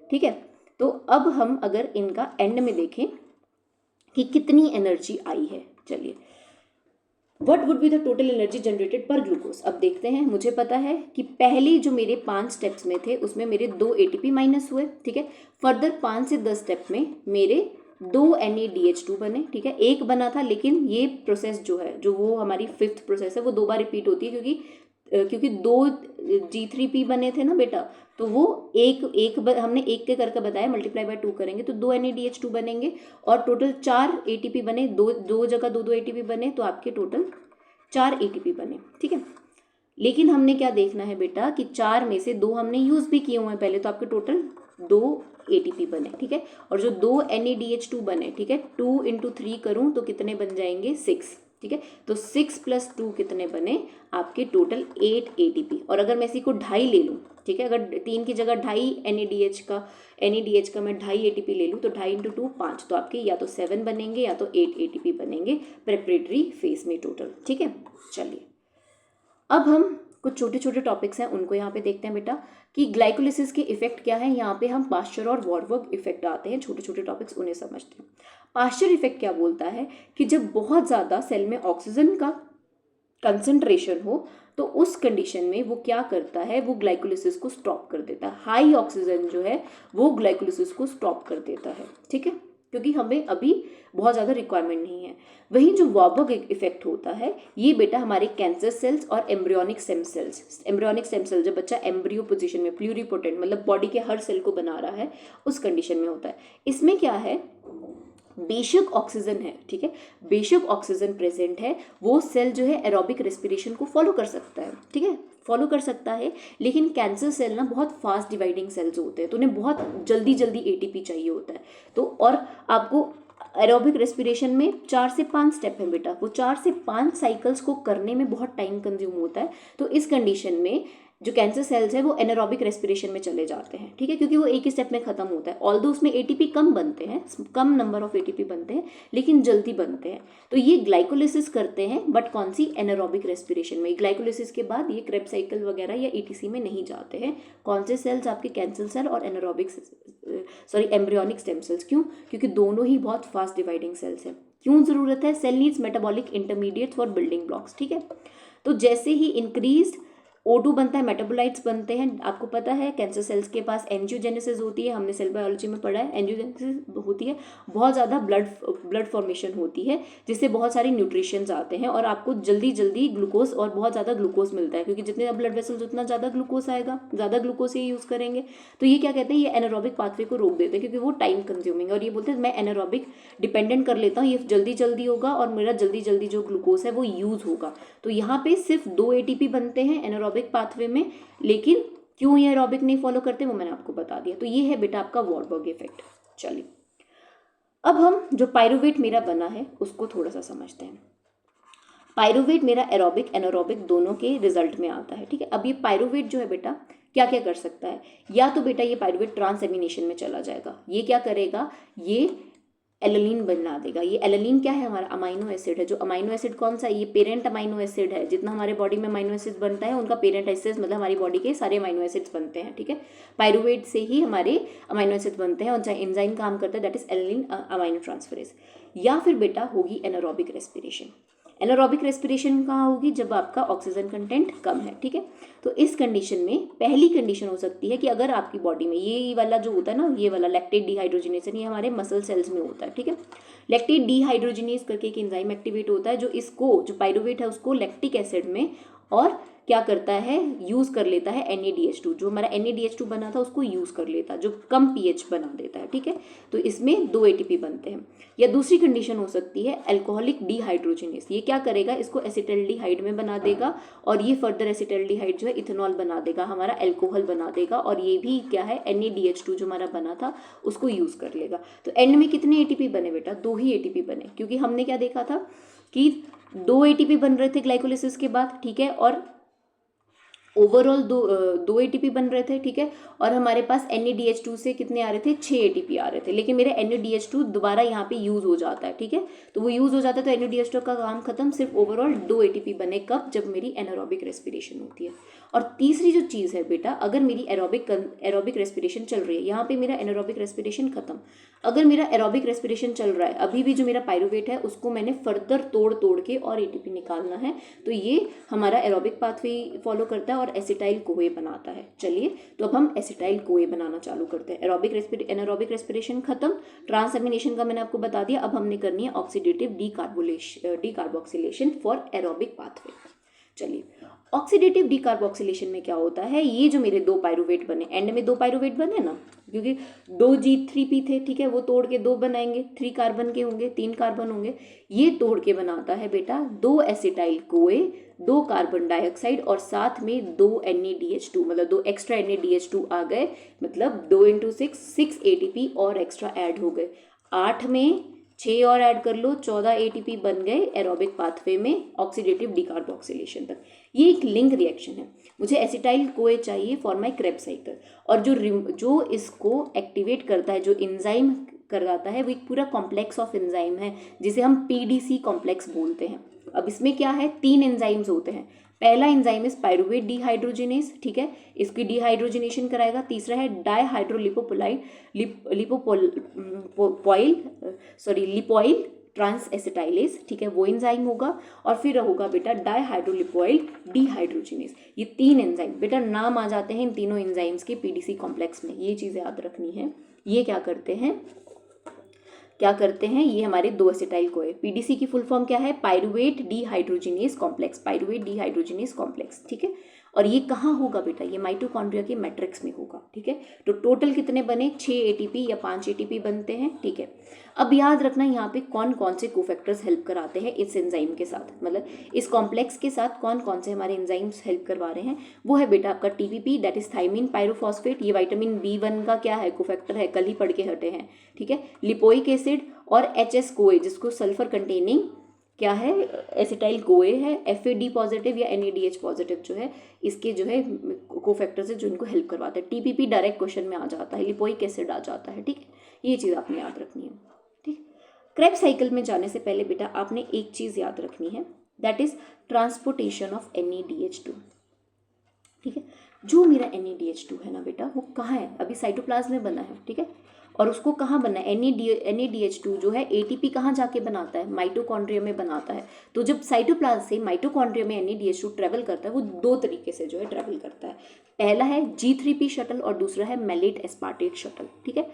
ठीक है। तो अब हम अगर इनका एंड में देखें कि कितनी एनर्जी आई है, चलिए what would be the total energy generated पर ग्लूकोज। अब देखते हैं, मुझे पता है कि पहली जो मेरे 5 स्टेप्स में थे उसमें मेरे 2 ATP माइनस हुए, ठीक है। फर्दर 5 से 10 स्टेप में मेरे 2 NADH2 बने, ठीक है। एक बना था, लेकिन ये प्रोसेस जो है, जो वो हमारी 5th प्रोसेस है, वो 2 बार रिपीट होती है, क्योंकि 2 G3P बने थे ना बेटा, तो वो हमने एक के करके बताया, मल्टीप्लाई बाय 2 करेंगे तो 2 NADH2 बनेंगे। और टोटल 4 ATP बने, दो जगह 2 ATP बने, तो आपके टोटल 4 ATP बने, ठीक है। लेकिन हमने क्या देखना है बेटा कि 4 में से 2 हमने यूज़ भी किए हुए हैं पहले, तो आपके टोटल 2 ATP बने, ठीक है। और जो 2 NADH2 बने, ठीक है, 2 × 3 करूँ तो कितने बन जाएंगे, 6, ठीक है। तो 6 + 2 कितने बने आपके, टोटल 8 ATP। और अगर मैं इसी को 2.5 ले लूँ, ठीक है, अगर 3 की जगह 2.5 NADH का मैं 2.5 ATP ले लूँ तो 2.5 × 2 5, तो आपके या तो 7 बनेंगे या तो 8 ATP बनेंगे प्रेपरेटरी फेज में टोटल, ठीक है। चलिए अब हम कुछ छोटे छोटे टॉपिक्स हैं उनको यहाँ पे देखते हैं बेटा कि ग्लाइकोलिसिस के इफेक्ट क्या है। यहाँ पे हम पास्चर और वॉरबर्ग इफेक्ट आते हैं, छोटे छोटे टॉपिक्स उन्हें समझते हैं। पास्चर इफेक्ट क्या बोलता है कि जब बहुत ज़्यादा सेल में ऑक्सीजन का कंसंट्रेशन हो तो उस कंडीशन में वो क्या करता है, वो ग्लाइकोलिसिस को स्टॉप कर देता है। हाई ऑक्सीजन जो है वो ग्लाइकोलिसिस को स्टॉप कर देता है, ठीक है, क्योंकि हमें अभी बहुत ज़्यादा रिक्वायरमेंट नहीं है। वहीं जो वॉरबर्ग इफेक्ट होता है ये बेटा हमारे कैंसर सेल्स और एम्ब्रियोनिक स्टेम सेल, जब बच्चा एम्ब्रियो पोजीशन में प्लूरिपोटेंट मतलब बॉडी के हर सेल को बना रहा है उस कंडीशन में होता है। इसमें क्या है, बेशक ऑक्सीजन है, ठीक है, बेशक ऑक्सीजन प्रेजेंट है, वो सेल जो है एरोबिक रेस्पिरेशन को फॉलो कर सकता है, ठीक है, फॉलो कर सकता है। लेकिन कैंसर सेल ना बहुत फास्ट डिवाइडिंग सेल्स होते हैं, तो उन्हें बहुत जल्दी जल्दी ATP चाहिए होता है। तो और आपको एरोबिक रेस्पिरेशन में 4 से 5 स्टेप है बेटा, वो 4 से 5 साइकिल्स को करने में बहुत टाइम कंज्यूम होता है। तो इस कंडीशन में जो कैंसर सेल्स है वो एनारोबिक रेस्पिरेशन में चले जाते हैं, ठीक है, क्योंकि वो एक ही स्टेप में खत्म होता है। ऑल्दो उसमें ATP कम बनते हैं, कम नंबर ऑफ ATP बनते हैं, लेकिन जल्दी बनते हैं। तो ये ग्लाइकोलिसिस करते हैं, बट कौन सी, एनारोबिक रेस्पिरेशन में। ग्लाइकोलिसिस के बाद ये क्रेब्स साइकिल वगैरह या ETC में नहीं जाते हैं। कौन से सेल्स, आपके कैंसर सेल और एम्ब्रियोनिक स्टेम सेल्स। क्यों, क्योंकि दोनों ही बहुत फास्ट डिवाइडिंग सेल्स हैं। क्यों जरूरत है, cell needs metabolic intermediate for building blocks, ठीक है। तो जैसे ही इंक्रीज O2 बनता है, मेटाबोलाइट्स बनते हैं। आपको पता है कैंसर सेल्स के पास एंजियोजेनेसिस होती है, हमने सेल बायोलॉजी में पढ़ा है। एंजियोजेनेसिस होती है, बहुत ज़्यादा ब्लड फॉर्मेशन होती है, जिससे बहुत सारे न्यूट्रिशंस आते हैं और आपको जल्दी जल्दी ग्लूकोज और बहुत ज़्यादा ग्लूकोज मिलता है, क्योंकि जितने ब्लड वेसल्स उतना ज़्यादा ग्लूकोज आएगा, ज़्यादा ग्लूकोज ही यूज़ करेंगे। तो ये क्या कहते हैं, ये एनारोबिक पाथवे को रोक देते हैं, क्योंकि वो टाइम कंज्यूमिंग, और ये बोलते हैं मैं एनारोबिक डिपेंडेंट कर लेता हूँ, ये जल्दी जल्दी होगा और मेरा जल्दी जल्दी जो ग्लूकोज है वो यूज़ होगा। तो यहाँ पे सिर्फ 2 ATP बनते हैं एनारोबिक पाथवे में, लेकिन क्यों ये एरोबिक नहीं फॉलो करते वो मैंने आपको बता दिया। तो ये है बेटा आपका वॉरबर्ग इफेक्ट। चलिए अब हम जो पायरुवेट मेरा बना है उसको थोड़ा सा समझते हैं। पायरुवेट मेरा एरोबिक एनारोबिक दोनों के रिजल्ट में आता है, ठीक है। अब ये पायरुवेट जो है बेटा क्या क्या कर सकता है, या तो बेटा ये पायरुवेट ट्रांसएमिनेशन में चला जाएगा, ये क्या करेगा, ये एलेनिन बना देगा। ये एलेनिन क्या है, हमारा अमाइनो एसिड है। जो अमाइनो एसिड कौन सा है, ये पेरेंट अमाइनो एसिड है। जितना हमारे बॉडी में अमाइनो एसिड बनता है उनका पेरेंट एसिड मतलब हमारी बॉडी के सारे अमाइनो एसिड्स बनते हैं, ठीक है। पायरुवेट से ही हमारे अमाइनो एसिड बनते हैं और चाहे एंजाइम काम करता है, that is alanine amino transferase. या फिर बेटा होगी एनारोबिक रेस्पिरेशन। एनारोबिक रेस्पिरेशन कहाँ होगी, जब आपका ऑक्सीजन कंटेंट कम है, ठीक है। तो इस कंडीशन में पहली कंडीशन हो सकती है कि अगर आपकी बॉडी में ये वाला जो होता है ना, ये वाला लैक्टेट डिहाइड्रोजिनेशन, ये हमारे मसल सेल्स में होता है, ठीक है। लैक्टेट डिहाइड्रोजिनेज करके एक एंजाइम एक्टिवेट होता है जो इसको, जो पायरुवेट है उसको लैक्टिक एसिड में और क्या करता है, यूज़ कर लेता है NaDH2। जो हमारा NaDH2 बना था उसको यूज़ कर लेता है, जो कम pH बना देता है, ठीक है। तो इसमें 2 ATP बनते हैं। या दूसरी कंडीशन हो सकती है अल्कोहलिक डिहाइड्रोजिनेस। ये क्या करेगा, इसको एसिटल्डिहाइड में बना देगा और ये फर्दर एसिटल्डिहाइड जो है इथेनॉल बना देगा, हमारा अल्कोहल बना देगा, और ये भी क्या है NaDH2 जो हमारा बना था उसको यूज़ कर लेगा। तो एंड में कितने ATP बने बेटा, 2 ही ATP बने, क्योंकि हमने क्या देखा था कि 2 ATP बन रहे थे ग्लाइकोलिसिस के बाद, ठीक है, और ओवरऑल दो ATP बन रहे थे, ठीक है। और हमारे पास NaDH2 से कितने आ रहे थे, 6 ATP आ रहे थे, लेकिन मेरे NaDH2 दोबारा यहाँ पे यूज़ हो जाता है, ठीक है। तो वो यूज़ हो जाता है तो NaDH2 का काम खत्म, सिर्फ ओवरऑल 2 ATP बने, कब, जब मेरी एनारोबिक रेस्पिरेशन होती है। और तीसरी जो चीज़ है बेटा, अगर मेरी एरोबिक रेस्पिरेशन चल रही है, यहाँ पे मेरा एनारोबिक रेस्पिरेशन खत्म, अगर मेरा एरोबिक रेस्पिरेशन चल रहा है, अभी भी जो मेरा पायरुवेट है उसको मैंने फर्दर तोड़ के और ATP निकालना है, तो ये हमारा एरोबिक पाथवे फॉलो करता है और एसिटाइल कोए बनाता है। चलिए तो अब हम एसिटाइल कोए बनाना चालू करते हैं। एनारोबिक रेस्पिरेशन खत्म, ट्रांसएमिनेशन का मैंने आपको बता दिया। अब हमने करनी है oxidative decarboxylation for aerobic pathway. चलिए ऑक्सीडेटिव डीकार्बोक्सिलेशन में क्या होता है, ये जो मेरे 2 पायरुवेट बने, एंड में 2 पायरुवेट बने ना, क्योंकि 2G3P थे, ठीक है, वो तोड़ के 2 बनाएंगे, 3 कार्बन के होंगे, 3 कार्बन होंगे, ये तोड़ के बनाता है बेटा 2 एसिटाइल कोए, 2 कार्बन डाइऑक्साइड और साथ में 2 NaDH2, मतलब 2 एक्स्ट्रा NaDH2 आ गए, मतलब 2 × 6 ATP और एक्स्ट्रा ऐड हो गए, 8 में 6 और ऐड कर लो, 14 ATP बन गए एरोबिक पाथवे में ऑक्सीडेटिव डीकार्बोक्सिलेशन तक। ये एक लिंक रिएक्शन है। मुझे एसिटाइल कोए चाहिए फॉर माय क्रेब्स साइकिल, और जो इसको एक्टिवेट करता है, जो एंजाइम करवाता है, वो एक पूरा कॉम्प्लेक्स ऑफ एंजाइम है जिसे हम PDC कॉम्प्लेक्स बोलते हैं। अब इसमें क्या है, 3 एंजाइम्स होते हैं। पहला एंजाइम इज पायरुवेट डिहाइड्रोजिनेस, ठीक है, इसकी डिहाइड्रोजिनेशन कराएगा। तीसरा है लिपोइल ट्रांस एसिटाइलेज, ठीक है, वो एंजाइम होगा। और फिर होगा बेटा डाइहाइड्रोलिपोइल डिहाइड्रोजिनेस। ये 3 एंजाइम बेटा नाम आ जाते हैं इन तीनों एंजाइम्स के PDC कॉम्प्लेक्स में, ये चीज़ें याद रखनी है। ये क्या करते हैं, ये हमारे 2 एसिटाइल कोए। PDC की फुल फॉर्म क्या है, pyruvate dehydrogenase complex, pyruvate dehydrogenase complex, ठीक है। और ये कहाँ होगा बेटा, ये माइटोकॉन्ड्रिया के मैट्रिक्स में होगा, ठीक है। तो टोटल कितने बने, 6 ATP या 5 ATP बनते हैं, ठीक है। अब याद रखना यहाँ पे कौन कौन से कोफैक्टर्स हेल्प कराते हैं इस एंजाइम के साथ, मतलब इस कॉम्प्लेक्स के साथ कौन कौन से हमारे एंजाइम्स हेल्प करवा रहे हैं। वो है बेटा आपका TPP, that is thiamine pyrophosphate, ये विटामिन B1 का क्या है, कोफैक्टर है, कल ही पढ़ के हटे हैं, ठीक है। लिपोइक एसिड और HS कोए, जिसको सल्फर कंटेनिंग क्या है, एसिटाइल कोए है। FAD पॉजिटिव या NADH पॉजिटिव जो है, इसके जो है कोफैक्टर्स है जो इनको हेल्प करवाते हैं। TPP डायरेक्ट क्वेश्चन में आ जाता है, लिपोइक एसिड आ जाता है, ठीक है। ये चीज़ आपने याद रखनी है, ठीक। क्रेब्स साइकिल में जाने से पहले बेटा आपने एक चीज़ याद रखनी है, that is transportation of NaDH2, ठीक है। जो मेरा NaDH2 है ना बेटा, वो कहाँ है, अभी साइटोप्लाज्म में बना है, ठीक है, और उसको कहाँ बनना है, NaDH2 जो है ATP कहाँ जाके बनाता है, माइटोकॉन्ड्रिया में बनाता है। तो जब साइटोप्लाज्म से माइटोकॉन्ड्रिया में NaDH2 ट्रेवल करता है, वो 2 तरीके से जो है ट्रेवल करता है। पहला है G3P शटल और दूसरा है मैलेट एस्पार्टेट शटल, ठीक है।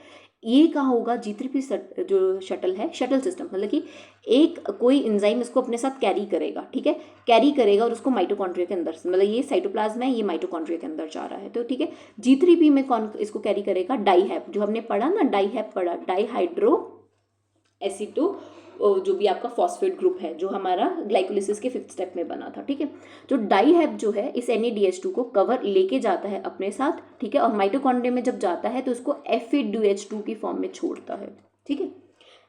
ये कहाँ होगा, G3P जो शटल है, शटल सिस्टम, मतलब कि एक कोई एंजाइम इसको अपने साथ कैरी करेगा, ठीक है, कैरी करेगा और उसको माइटोकॉन्ड्रिया के अंदर, मतलब ये साइटोप्लाज्म है, ये माइटोकॉन्ड्रिया के अंदर जा रहा है, तो ठीक है। G3P में कौन इसको कैरी करेगा, डाईहैप, जो हमने पढ़ा ना, डाईहैप पढ़ा, डाईहाइड्रो एसीटो, जो भी आपका फॉस्फेट ग्रुप है जो हमारा ग्लाइकोलिसिस के 5th स्टेप में बना था, ठीक है। तो डाईहैप जो है इस NADH2 को कवर लेके जाता है अपने साथ, ठीक है, और माइटोकॉन्ड्रिया में जब जाता है तो उसको FADH2 की फॉर्म में छोड़ता है, ठीक है,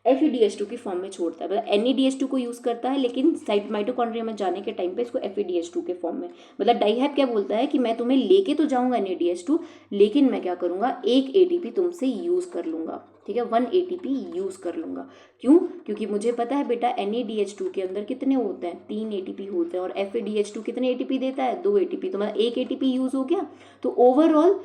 FADH2 की फॉर्म में छोड़ता है, मतलब NADH2 को यूज़ करता है लेकिन साइट माइटोकॉन्ड्रिया में जाने के टाइम पे इसको FADH2 के फॉर्म में, मतलब डाईहैप क्या बोलता है कि मैं तुम्हें लेके तो जाऊंगा NADH2, लेकिन मैं क्या करूंगा, एक ATP तुमसे यूज़ कर लूंगा, ठीक है, 1 ATP यूज़ कर लूंगा। क्यों, क्योंकि मुझे पता है बेटा NADH2 के अंदर कितने होते हैं, 3 ATP होते हैं, और FADH2 कितने ATP देता है, 2 ATP, तो मतलब 1 ATP यूज़ हो गया, तो ओवरऑल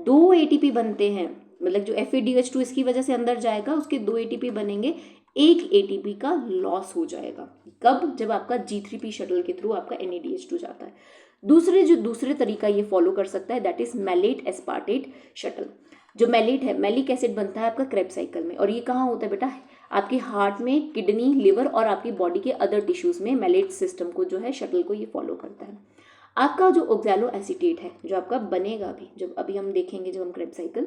2 ATP बनते हैं, मतलब जो FADH2 इसकी वजह से अंदर जाएगा उसके 2 ATP बनेंगे, 1 ATP का लॉस हो जाएगा। कब, जब आपका G3P शटल के थ्रू आपका NADH2 जाता है। दूसरे तरीका ये फॉलो कर सकता है, that is malate aspartate shuttle. जो मैलेट है, मैलिक एसिड बनता है आपका क्रेब्स साइकिल में, और ये कहाँ होता है बेटा, आपके हार्ट में, किडनी, लिवर और आपकी बॉडी के अदर टिश्यूज में मैलेट सिस्टम को जो है, शटल को ये फॉलो करता है। आपका जो ऑक्सैलो एसीटेट है जो आपका बनेगा भी, जब अभी हम देखेंगे जब हम क्रेब्स साइकिल,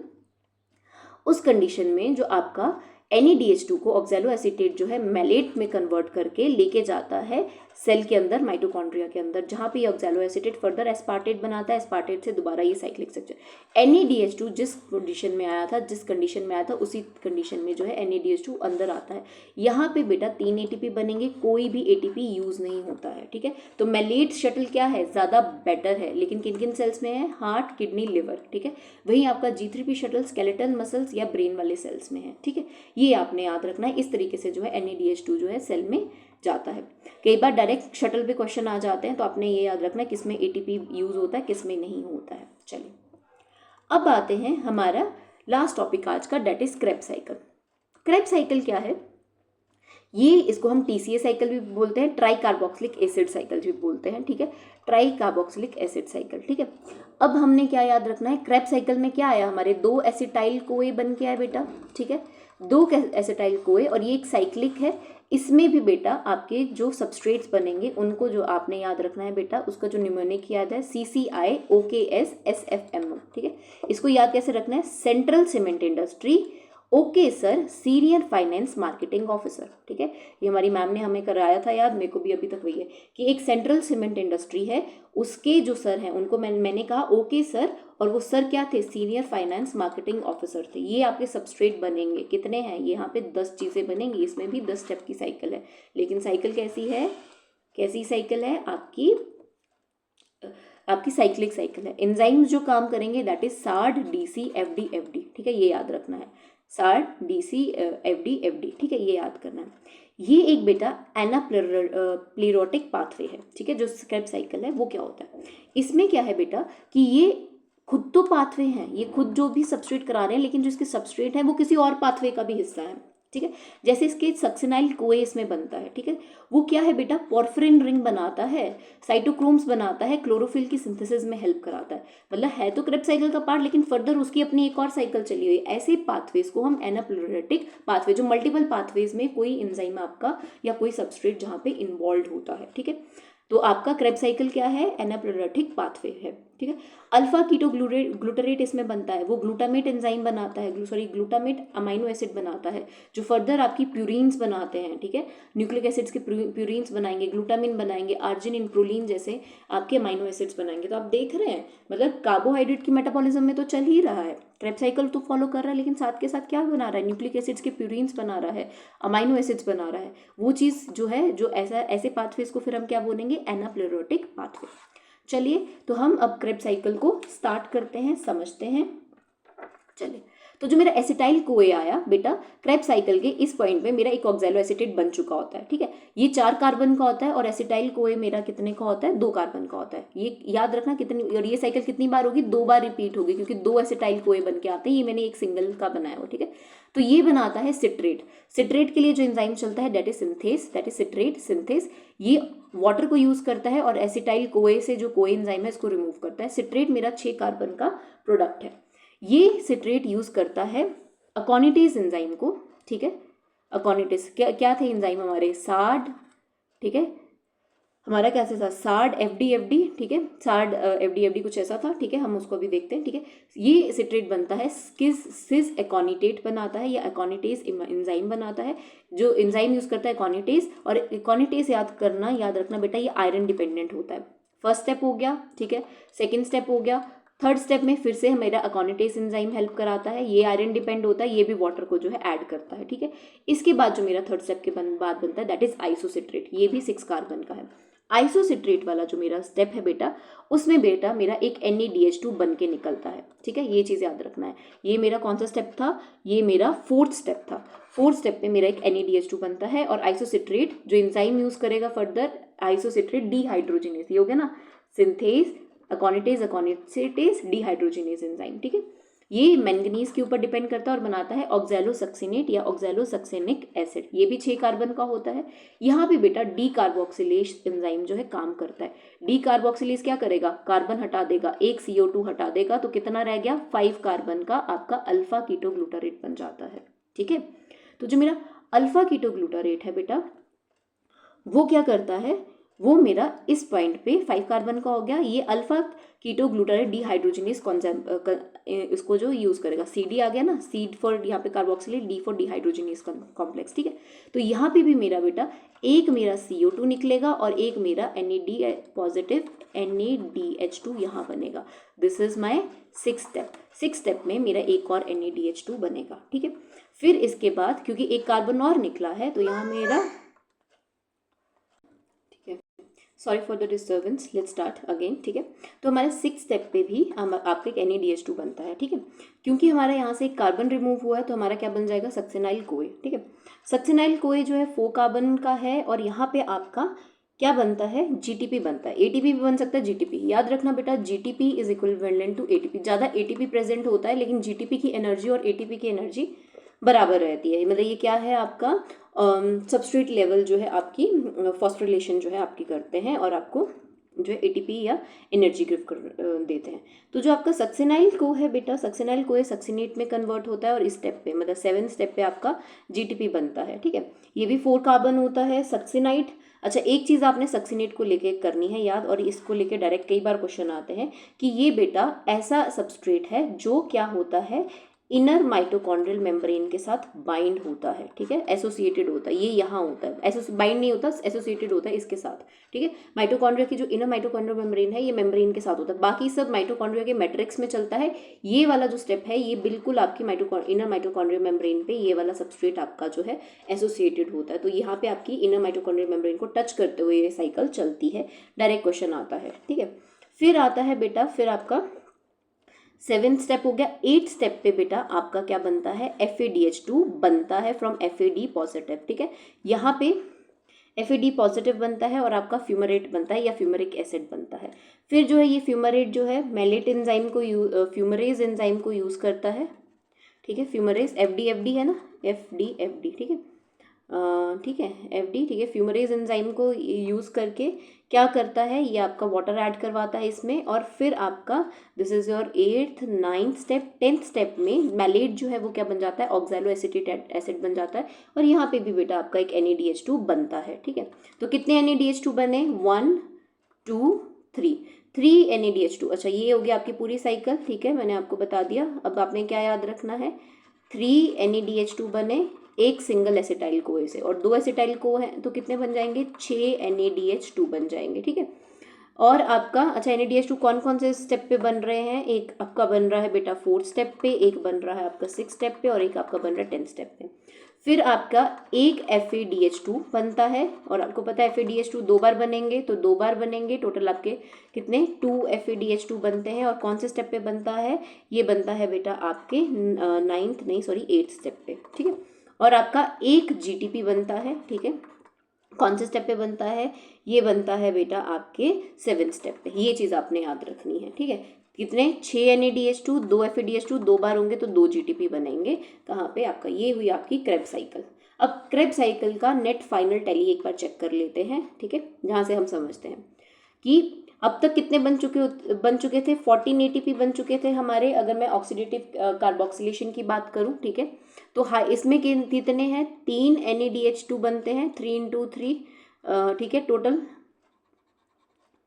उस कंडीशन में जो आपका NADH2 को ऑक्सैलो एसीटेट जो है मैलेट में कन्वर्ट करके लेके जाता है सेल के अंदर, माइटोकॉन्ड्रिया के अंदर, जहाँ पे ये ऑक्सैलो एसीटेट फर्दर एस्पार्टेट बनाता है, एस्पार्टेट से दोबारा ये साइक्लिक स्ट्रक्चर। NADH2 जिस कंडीशन में आया था, उसी कंडीशन में जो है NADH2 अंदर आता है। यहाँ पे बेटा 3 ATP बनेंगे, कोई भी ATP यूज नहीं होता है, ठीक है। तो मैलेट शटल क्या है, ज़्यादा बेटर है, लेकिन किन किन सेल्स में है, हार्ट, किडनी, लिवर, ठीक है। वहीं आपका G3P शटल स्केलेटल मसल्स या ब्रेन वाले सेल्स में है, ठीक है। ये आपने याद रखना है। इस तरीके से जो है NADH2 जो है सेल में जाता है। कई बार डायरेक्ट शटल पे क्वेश्चन आ जाते हैं, तो आपने ये याद रखना है किसमें ATP यूज होता है, किसमें नहीं होता है। चलिए अब आते हैं हमारा लास्ट टॉपिक आज का, that is Krebs cycle. Krebs cycle क्या है, ये इसको हम TCA साइकिल भी बोलते हैं, ट्राई कार्बोक्सिलिक एसिड साइकिल भी बोलते हैं, ठीक है, ट्राई कार्बोक्सिलिक एसिड साइकिल, ठीक है। अब हमने क्या याद रखना है, क्रेब्स साइकिल में क्या आया, हमारे 2 एसिटाइल कोए बन के आए बेटा, ठीक है, 2 एसिटाइल कोए, और ये एक साइक्लिक है। इसमें भी बेटा आपके जो सबस्ट्रेट्स बनेंगे उनको जो आपने याद रखना है बेटा, उसका जो न्यूमोनिक याद है CCIOKS SFM, ठीक है। इसको याद कैसे रखना है, central cement industry, okay sir, senior finance marketing officer, ठीक है। ये हमारी मैम ने हमें कराया था याद, मेरे को भी अभी तक वही है कि एक सेंट्रल सीमेंट इंडस्ट्री है, उसके जो सर हैं उनको मैंने कहा ओके सर, और वो सर क्या थे, सीनियर फाइनेंस मार्केटिंग ऑफिसर थे। ये आपके सबस्ट्रेट बनेंगे, कितने हैं, यहाँ पे 10 चीज़ें बनेंगी, इसमें भी 10 स्टेप की साइकिल है, लेकिन साइकिल कैसी है, कैसी साइकिल है आपकी साइक्लिक साइकिल है। एंजाइम्स जो काम करेंगे that is SARD DC FD FD, ठीक है, ये याद रखना है, SARD DC FD FD, ठीक है, ये याद करना है। ये एक बेटा एनाप्लेरोटिक पाथवे है, ठीक है, जो क्रेब्स साइकिल है वो क्या होता है, इसमें क्या है बेटा कि ये खुद तो पाथवे हैं, ये खुद जो भी सबस्ट्रेट करा रहे हैं, लेकिन जो इसके सबस्ट्रेट है वो किसी और पाथवे का भी हिस्सा है, ठीक है। जैसे इसके सक्सिनाइल कोए इसमें बनता है, ठीक है, वो क्या है बेटा, पोर्फिरिन रिंग बनाता है, साइटोक्रोम्स बनाता है, क्लोरोफिल की सिंथेसिस में हेल्प कराता है, मतलब है तो क्रेब्स साइकिल का पार्ट, लेकिन फर्दर उसकी अपनी एक और साइकिल चली हुई। ऐसे पाथवेज को हम एनाप्लेरोटिक पाथवे, जो मल्टीपल पाथवेज में कोई एंजाइम आपका या कोई सबस्ट्रेट जहाँ पे इन्वॉल्व होता है, ठीक है। तो आपका क्रेब्स साइकिल क्या है, एनाप्लेरोटिक पाथवे है, ठीक है। अल्फा कीटो ग्लूटारेट इसमें बनता है, वो ग्लूटामेट एंजाइम बनाता है, ग्लूटामेट अमाइनो एसिड बनाता है, जो फर्दर आपकी प्यूरिन्स बनाते हैं, ठीक है, न्यूक्लिक एसिड्स के प्यूरिन्स बनाएंगे, ग्लूटामिन बनाएंगे, आर्जिनिन, प्रोलीन जैसे आपके अमाइनो एसिड्स बनाएंगे। तो आप देख रहे हैं मतलब कार्बोहाइड्रेट की मेटाबॉलिज्म में तो चल ही रहा है, क्रेब्स साइकिल तो फॉलो कर रहा है, लेकिन साथ के साथ क्या बना रहा है, न्यूक्लिक एसिड्स के प्यूरिन्स बना रहा है, अमाइनो एसिड्स बना रहा है, वो चीज़ जो है, जो ऐसे पाथवेज को फिर हम क्या बोलेंगे, एनाप्लेरोटिक पाथवे। चलिए तो हम अब क्रेब्स साइकिल को स्टार्ट करते हैं, समझते हैं। चलिए, तो जो मेरा एसिटाइल कोए आया बेटा, क्रेब्स साइकिल के इस पॉइंट में मेरा एक ऑक्सैलो एसीटेट बन चुका होता है, ठीक है, ये 4 कार्बन का होता है, और एसिटाइल कोए मेरा कितने का होता है, 2 कार्बन का होता है। ये याद रखना कितनी, और ये साइकिल कितनी बार होगी, 2 बार रिपीट होगी, क्योंकि 2 एसिटाइल कोए बन के आते हैं, ये मैंने एक सिंगल का बनाया हो, ठीक है। तो ये बनाता है सिट्रेट। सिट्रेट के लिए जो एंजाइम चलता है that is synthase, that is citrate synthase. ये वाटर को यूज करता है और एसिटाइल कोए से जो कोए एंजाइम है इसको रिमूव करता है। सिट्रेट मेरा 6 कार्बन का प्रोडक्ट है। ये सिट्रेट यूज करता है अकोनिटेज एंजाइम को, ठीक है, अकोनिटेज क्या क्या थे एंजाइम हमारे, साड, ठीक है, हमारा कैसे था, साड एफडी, ठीक है, साड एफडी कुछ ऐसा था, ठीक है, हम उसको भी देखते हैं, ठीक है। ये सिट्रेट बनता है सिस एकोनिटेट बनाता है, या एकोनिटेज एंजाइम बनाता है, जो एंजाइम यूज करता है एकोनिटेज। और एकोनिटेज याद रखना बेटा, ये आयरन डिपेंडेंट होता है। फर्स्ट स्टेप हो गया, ठीक है, सेकेंड स्टेप हो गया, थर्ड स्टेप में फिर से मेरा एकोनिटेज एंजाइम हेल्प कराता है, ये आयरन डिपेंड होता है, ये भी वाटर को जो है ऐड करता है, ठीक है। इसके बाद जो मेरा थर्ड स्टेप के बाद बनता है दैट इज आइसोसिट्रेट, ये भी 6 कार्बन का है। आइसोसिट्रेट वाला जो मेरा स्टेप है बेटा, उसमें बेटा मेरा एक NaDH2 बन के निकलता है, ठीक है, ये चीज़ याद रखना है। ये मेरा कौन सा स्टेप था, ये मेरा फोर्थ स्टेप था। फोर्थ स्टेप में मेरा एक NaDH2 बनता है, और आइसोसिट्रेट जो एंजाइम यूज करेगा फर्दर, आइसोसिट्रेट डीहाइड्रोजिनेज, ये हो गया ना, सिंथेज अकोनिटेज डीहाइड्रोजिनेज एंजाइम, ठीक है। ये मैंगनीज के ऊपर डिपेंड करता है और बनाता है ऑक्सैलोसक्सिनेट या ऑक्सैलोसक्सेनिक एसिड, ये भी 6 कार्बन का होता है। यहाँ पे बेटा डी कार्बोक्सिलेज एंजाइम जो है काम करता है। डी कार्बोक्सिलेज क्या करेगा, कार्बन हटा देगा, एक CO2 हटा देगा, तो कितना रह गया, 5 कार्बन का आपका अल्फा कीटोग्लूटारेट बन जाता है, ठीक है। तो जो मेरा अल्फा कीटोग्लूटारेट है बेटा, वो क्या करता है, वो मेरा इस पॉइंट पे 5 कार्बन का हो गया, ये अल्फा कीटोग्लूटारेट डीहाइड्रोजिनेज इसको जो यूज करेगा, CD आ गया ना, सी फॉर यहाँ पे carboxylate, D for dehydrogenase complex, ठीक है। तो यहाँ पे भी मेरा बेटा एक मेरा CO2 निकलेगा और एक मेरा NAD पॉजिटिव NaDH2 यहाँ बनेगा। This is my 6th step. 6th step में मेरा एक और NaDH2 बनेगा, ठीक है। फिर इसके बाद क्योंकि एक कार्बन और निकला है, तो यहाँ मेरा, sorry for the disturbance, let's start again, ठीक है। तो हमारे 6th स्टेप पे भी आपका एक NaDH2 बनता है, ठीक है। क्योंकि हमारा यहाँ से एक कार्बन रिमूव हुआ है, तो हमारा क्या बन जाएगा, सक्सेनाइल कोए, ठीक है। सक्सेनाइल कोए जो है 4 कार्बन का है, और यहाँ पे आपका क्या बनता है, GTP बनता है। ATP भी बन सकता है, GTP याद रखना बेटा, GTP is equivalent to ATP। ज़्यादा ATP प्रेजेंट होता है, लेकिन GTP की एनर्जी और ATP की एनर्जी बराबर रहती है। मतलब ये क्या है आपका, सबस्ट्रेट लेवल जो है आपकी फॉस्फोरिलेशन जो है आपकी करते हैं, और आपको जो है ATP या एनर्जी गिव कर देते हैं। तो जो आपका सक्सेनाइल को है बेटा, सक्सेनाइल को सक्सिनेट में कन्वर्ट होता है, और इस स्टेप पे मतलब 7th स्टेप पे आपका GTP बनता है, ठीक है। ये भी 4 कार्बन होता है सक्सिनाइट। अच्छा, एक चीज़ आपने सक्सिनेट को लेके करनी है याद, और इसको लेके डायरेक्ट कई बार क्वेश्चन आते हैं कि ये बेटा ऐसा सबस्ट्रेट है जो क्या होता है, इनर माइटोकॉन्ड्रियल मेम्ब्रेन के साथ बाइंड होता है, ठीक है, एसोसिएटेड होता है, ये यहाँ होता है, बाइंड नहीं होता, एसोसिएटेड होता है इसके साथ, ठीक है। माइटोकॉन्ड्रिया की जो इनर माइटोकॉन्ड्रियल मेम्ब्रेन है, ये मेम्ब्रेन के साथ होता है, बाकी सब माइटोकॉन्ड्रिया के मैट्रिक्स में चलता है। ये वाला जो स्टेप है, ये बिल्कुल आपकी इनर माइटोकॉन्ड्रियल मेम्ब्रेन पे ये वाला सबस्ट्रेट आपका जो है एसोसिएटेड होता है। तो यहाँ पे आपकी इनर माइटोकॉन्ड्रियल मेम्ब्रेन को टच करते हुए ये साइकिल चलती है, डायरेक्ट क्वेश्चन आता है, ठीक है। फिर आता है बेटा, फिर आपका 7th स्टेप हो गया। 8th स्टेप पे बेटा आपका क्या बनता है, FADH2 बनता है फ्रॉम FAD पॉजिटिव, ठीक है। यहाँ पे FAD पॉजिटिव बनता है और आपका फ्यूमरेट बनता है या फ्यूमरिक एसिड बनता है। फिर जो है ये फ्यूमरेट जो है मैलेट एंजाइम को फ्यूमरेज एंजाइम को यूज़ करता है, ठीक है। फ्यूमरेज FD है ना, FD, ठीक है, ठीक है, FD, ठीक है। फ्यूमरेज एंजाइम को यूज़ करके क्या करता है, ये आपका वाटर ऐड करवाता है इसमें, और फिर आपका this is your 8th 9th step. 10th step में मैलेट जो है वो क्या बन जाता है, ऑक्सैलो एसिटेट एसिड बन जाता है, और यहाँ पे भी बेटा आपका एक NaDH2 बनता है, ठीक है। तो कितने NaDH2 बने, 1 2 3 NaDH2। अच्छा, ये हो गया आपकी पूरी साइकिल, ठीक है, मैंने आपको बता दिया। अब आपने क्या याद रखना है, 3 NaDH2 बने एक सिंगल एसिटाइल कोए से, और 2 एसिटाइल को हैं तो कितने बन जाएंगे, 6 NaDH2 बन जाएंगे, ठीक है। और आपका अच्छा NaDH2 कौन कौन से स्टेप पे बन रहे हैं, एक आपका बन रहा है बेटा 4th स्टेप पे, एक बन रहा है आपका 6th स्टेप पे, और एक आपका बन रहा है 10th स्टेप पे। फिर आपका एक FADH2 बनता है, और आपको पता है FADH2 2 बार बनेंगे, तो 2 बार बनेंगे, टोटल आपके कितने 2 FADH2 बनते हैं। और कौन से स्टेप पे बनता है, ये बनता है बेटा आपके 8th स्टेप पे, ठीक है। और आपका एक GTP बनता है, ठीक है, कौन से स्टेप पे बनता है, ये बनता है बेटा आपके 7th स्टेप पे। ये चीज़ आपने याद रखनी है, ठीक है। कितने, 6 NaDH2, 2 FADH2, 2 बार होंगे तो 2 GTP बनेंगे। कहाँ पे आपका, ये हुई आपकी क्रेब्स साइकिल। अब क्रेब्स साइकिल का नेट फाइनल टैली एक बार चेक कर लेते हैं, ठीक है, जहाँ से हम समझते हैं कि अब तक कितने बन चुके थे, 14 ATP बन चुके थे हमारे, अगर मैं ऑक्सीडेटिव कार्बोक्सिलेशन की बात करूँ, ठीक है। तो हाँ, इसमें कितने हैं, 3 NaDH2 बनते हैं, 3 इंटू 3, ठीक है, टोटल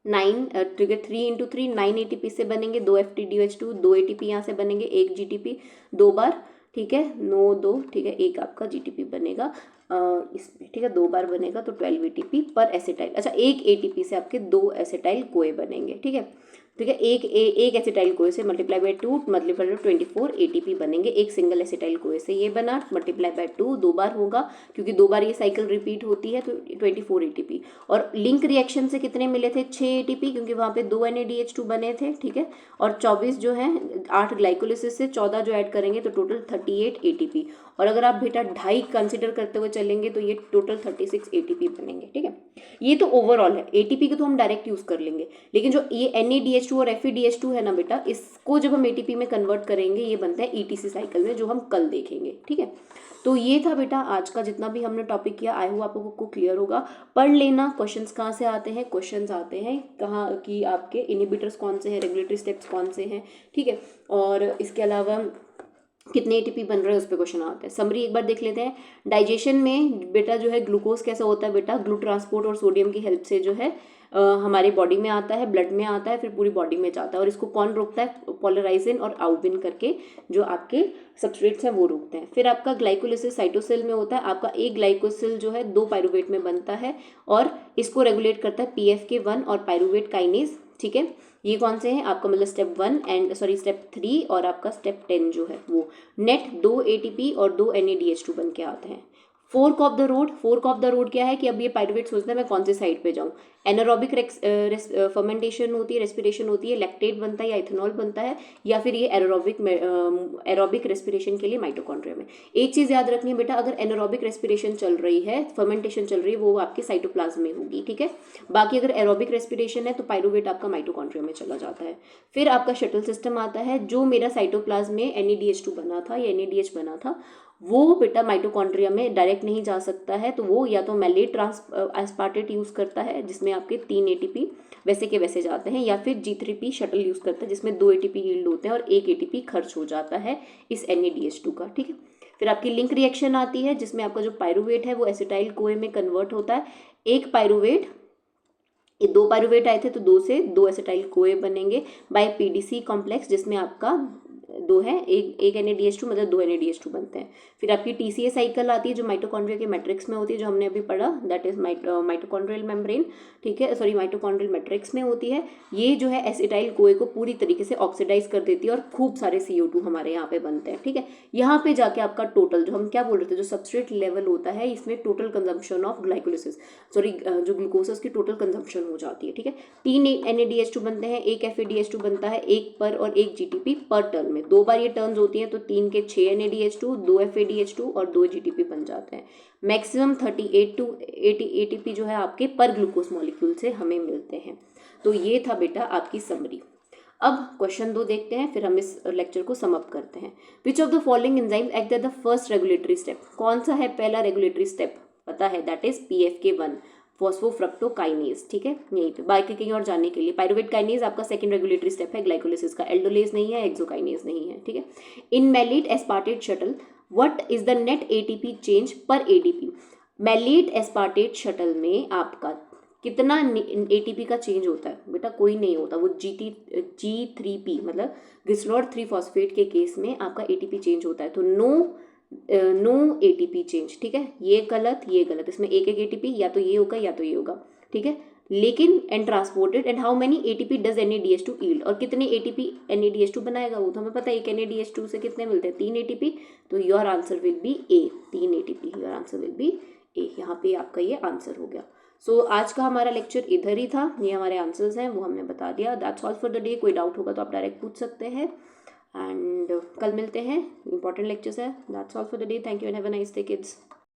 9, ठीक है, 3 इंटू 3 9 ATP से बनेंगे, 2 FTDH2, 2 ATP यहाँ से बनेंगे, 1 GTP 2 बार, ठीक है, 9 2, ठीक है, एक आपका GTP बनेगा इसमें, ठीक है, 2 बार बनेगा तो 12 ATP पर एसिटाइल। अच्छा, एक ATP से आपके 2 एसिटाइल कोए बनेंगे, ठीक है, ठीक है, एक एसिटाइल कोए से multiply by 2 multiply by 24 ATP बनेंगे। एक सिंगल एसिटाइल कोए से ये बना, मल्टीप्लाई बाय 2 2 बार होगा, क्योंकि 2 बार ये साइकिल रिपीट होती है, तो 24 ATP। और लिंक रिएक्शन से कितने मिले थे, 6 ATP, क्योंकि वहाँ पे 2 NaDH2 बने थे, ठीक है, और 24 जो है 8 ग्लाइकोलिसिस से 14 जो ऐड करेंगे तो टोटल 38 ATP। और अगर आप बेटा 2.5 कंसिडर करते हुए चलेंगे तो ये टोटल 36 ATP बनेंगे, ठीक है। ये तो ओवरऑल है, ATP को तो हम डायरेक्ट यूज कर लेंगे, लेकिन जो ये NaDH2 और FeDH2 है ना बेटा, इसको जब हम ATP में कन्वर्ट करेंगे ये बनता है ETC साइकिल में, जो हम कल देखेंगे, ठीक है। तो ये था बेटा आज का जितना भी हमने टॉपिक किया, आई होप आपको क्लियर होगा। पढ़ लेना क्वेश्चंस कहाँ से आते हैं, क्वेश्चंस आते हैं कहाँ की, आपके इनिबिटर्स कौन से हैं, रेगुलेटरी स्टेप्स कौन से हैं, ठीक है, और इसके अलावा कितने ATP बन रहे हैं उस पर क्वेश्चन आते हैं। समरी एक बार देख लेते हैं। डाइजेशन में बेटा जो है ग्लूकोज कैसा होता है बेटा, ग्लू ट्रांसपोर्ट और सोडियम की हेल्प से जो है हमारे बॉडी में आता है, ब्लड में आता है, फिर पूरी बॉडी में जाता है, और इसको कौन रोकता है, पोलराइजिन और आउबिन करके जो आपके सबस्ट्रेट्स हैं वो रोकते हैं। फिर आपका ग्लाइकोलिसिस साइटोसेल में होता है, आपका एक ग्लाइकोसिल जो है 2 पाइरुवेट में बनता है, और इसको रेगुलेट करता है PFK1 और पाइरुवेट काइनेज, ठीक है। ये कौन से हैं आपका, मतलब स्टेप 3 और आपका स्टेप 10 जो है वो नेट 2 ATP और 2 NaDH2 बन के आते हैं। फोर्क ऑफ द रोड क्या है कि अब ये पाइरुवेट सोचता है मैं कौन से साइड पे जाऊँ। एनारोबिक फर्मेंटेशन होती है, रेस्पिरेशन होती है, लैक्टेट बनता है या इथेनॉल बनता है, या फिर ये एरोबिक रेस्पिरेशन के लिए माइटोकॉन्ड्रिया में। एक चीज़ याद रखनी है बेटा, अगर एनारोबिक रेस्पिरेशन चल रही है, फर्मेंटेशन चल रही है, वो आपके साइटोप्लाज्म में होगी, ठीक है। बाकी अगर एरोबिक रेस्पिरेशन है तो पाइरुवेट आपका माइटोकॉन्ड्रिया में चला जाता है। फिर आपका शटल सिस्टम आता है, जो मेरा साइटोप्लाज्म में NaDH2 बना था या NaDH बना था, वो बेटा माइटोकॉन्ड्रिया में डायरेक्ट नहीं जा सकता है, तो वो या तो मैलेट एस्पार्टेट यूज़ करता है जिसमें आपके 3 ATP वैसे के वैसे जाते हैं, या फिर G3P शटल यूज़ करता है जिसमें 2 ATP यील्ड होते हैं और 1 ATP खर्च हो जाता है इस NaDH2 का, ठीक है। फिर आपकी लिंक रिएक्शन आती है, जिसमें आपका जो पाइरुवेट है वो एसिटाइल कोए में कन्वर्ट होता है। एक पाइरुवेट, ये 2 पाइरुवेट आए थे तो 2 से 2 एसिटाइल कोए बनेंगे बाय PDC कॉम्प्लेक्स, जिसमें आपका 2 है, एक NaDH2 मतलब 2 NaDH2 बनते हैं। फिर आपकी TCA साइकिल आती है जो माइटोकॉन्ड्रिया के मैट्रिक्स में होती है, जो हमने अभी पढ़ा, दैट इज माइटोकॉन्ड्रियल मेम्ब्रेन, ठीक है, सॉरी माइटोकॉन्ड्रियल मैट्रिक्स में होती है। ये जो है एसिटाइल कोए को पूरी तरीके से ऑक्सीडाइज कर देती है और खूब सारे CO2 हमारे यहाँ पे बनते हैं, ठीक है। यहाँ पे जाके आपका टोटल, जो हम क्या बोल रहे थे, जो सबस्ट्रेट लेवल होता है, इसमें total consumption of glycolysis, sorry जो ग्लूकोज की टोटल कंजम्पशन हो जाती है, ठीक है। 3 NaDH2 बनते हैं, एक FeDH2 बनता है, एक पर और एक GTP पर टर्न में, 2 बार ये टर्न्स होती हैं तो 3 के 6 NaDH2, 2 FeDH2 और 2 GTP बन जाते हैं। मैक्सिमम 38 to 80 ATP जो है आपके पर ग्लूकोज मॉलिक्यूल से हमें मिलते हैं। तो ये था बेटा आपकी समरी। अब क्वेश्चन 2 देखते हैं, फिर हम इस लेक्चर को सम अप करते हैं। Which of the following enzyme act at the first regulatory step, कौन सा है पहला रेगुलेटरी स्टेप, पता है, दैट इज PFK1 फॉस्फोफ्रक्टोकाइनेज, ठीक है। यहीं पे बाकी कहीं और जाने के लिए पाइरुवेट काइनेज आपका सेकंड रेगुलेटरी स्टेप है ग्लाइकोलिसिस का, एल्डोलेज नहीं है, एक्सोकाइनेज नहीं है, ठीक है। In malate aspartate shuttle what is the net ATP change per ADP, malate aspartate shuttle में आपका कितना ATP का चेंज होता है बेटा, कोई नहीं होता, वो G3P मतलब ग्लिसरॉल 3 फॉस्फेट के केस में आपका ATP चेंज होता है, तो नो ATP चेंज, ठीक है। ये गलत, ये गलत, इसमें एक ATP या तो ये होगा या तो ये होगा, ठीक है। लेकिन and transported and how many ATP does NaDH2 yield, और कितने ATP NaDH2 बनाएगा वो तो हमें पता है, एक NaDH2 से कितने मिलते हैं, 3 ATP, तो your answer will be A, 3 ATP, your answer will be A, यहाँ पे आपका ये आंसर हो गया। सो आज का हमारा लेक्चर इधर ही था, ये हमारे आंसर्स हैं वो हमने बता दिया। That's all for the day, कोई डाउट होगा तो आप डायरेक्ट पूछ सकते हैं, एंड कल मिलते हैं, इंपॉर्टेंट लेक्चर्स है। That's all for the day, thank you and have a nice day kids.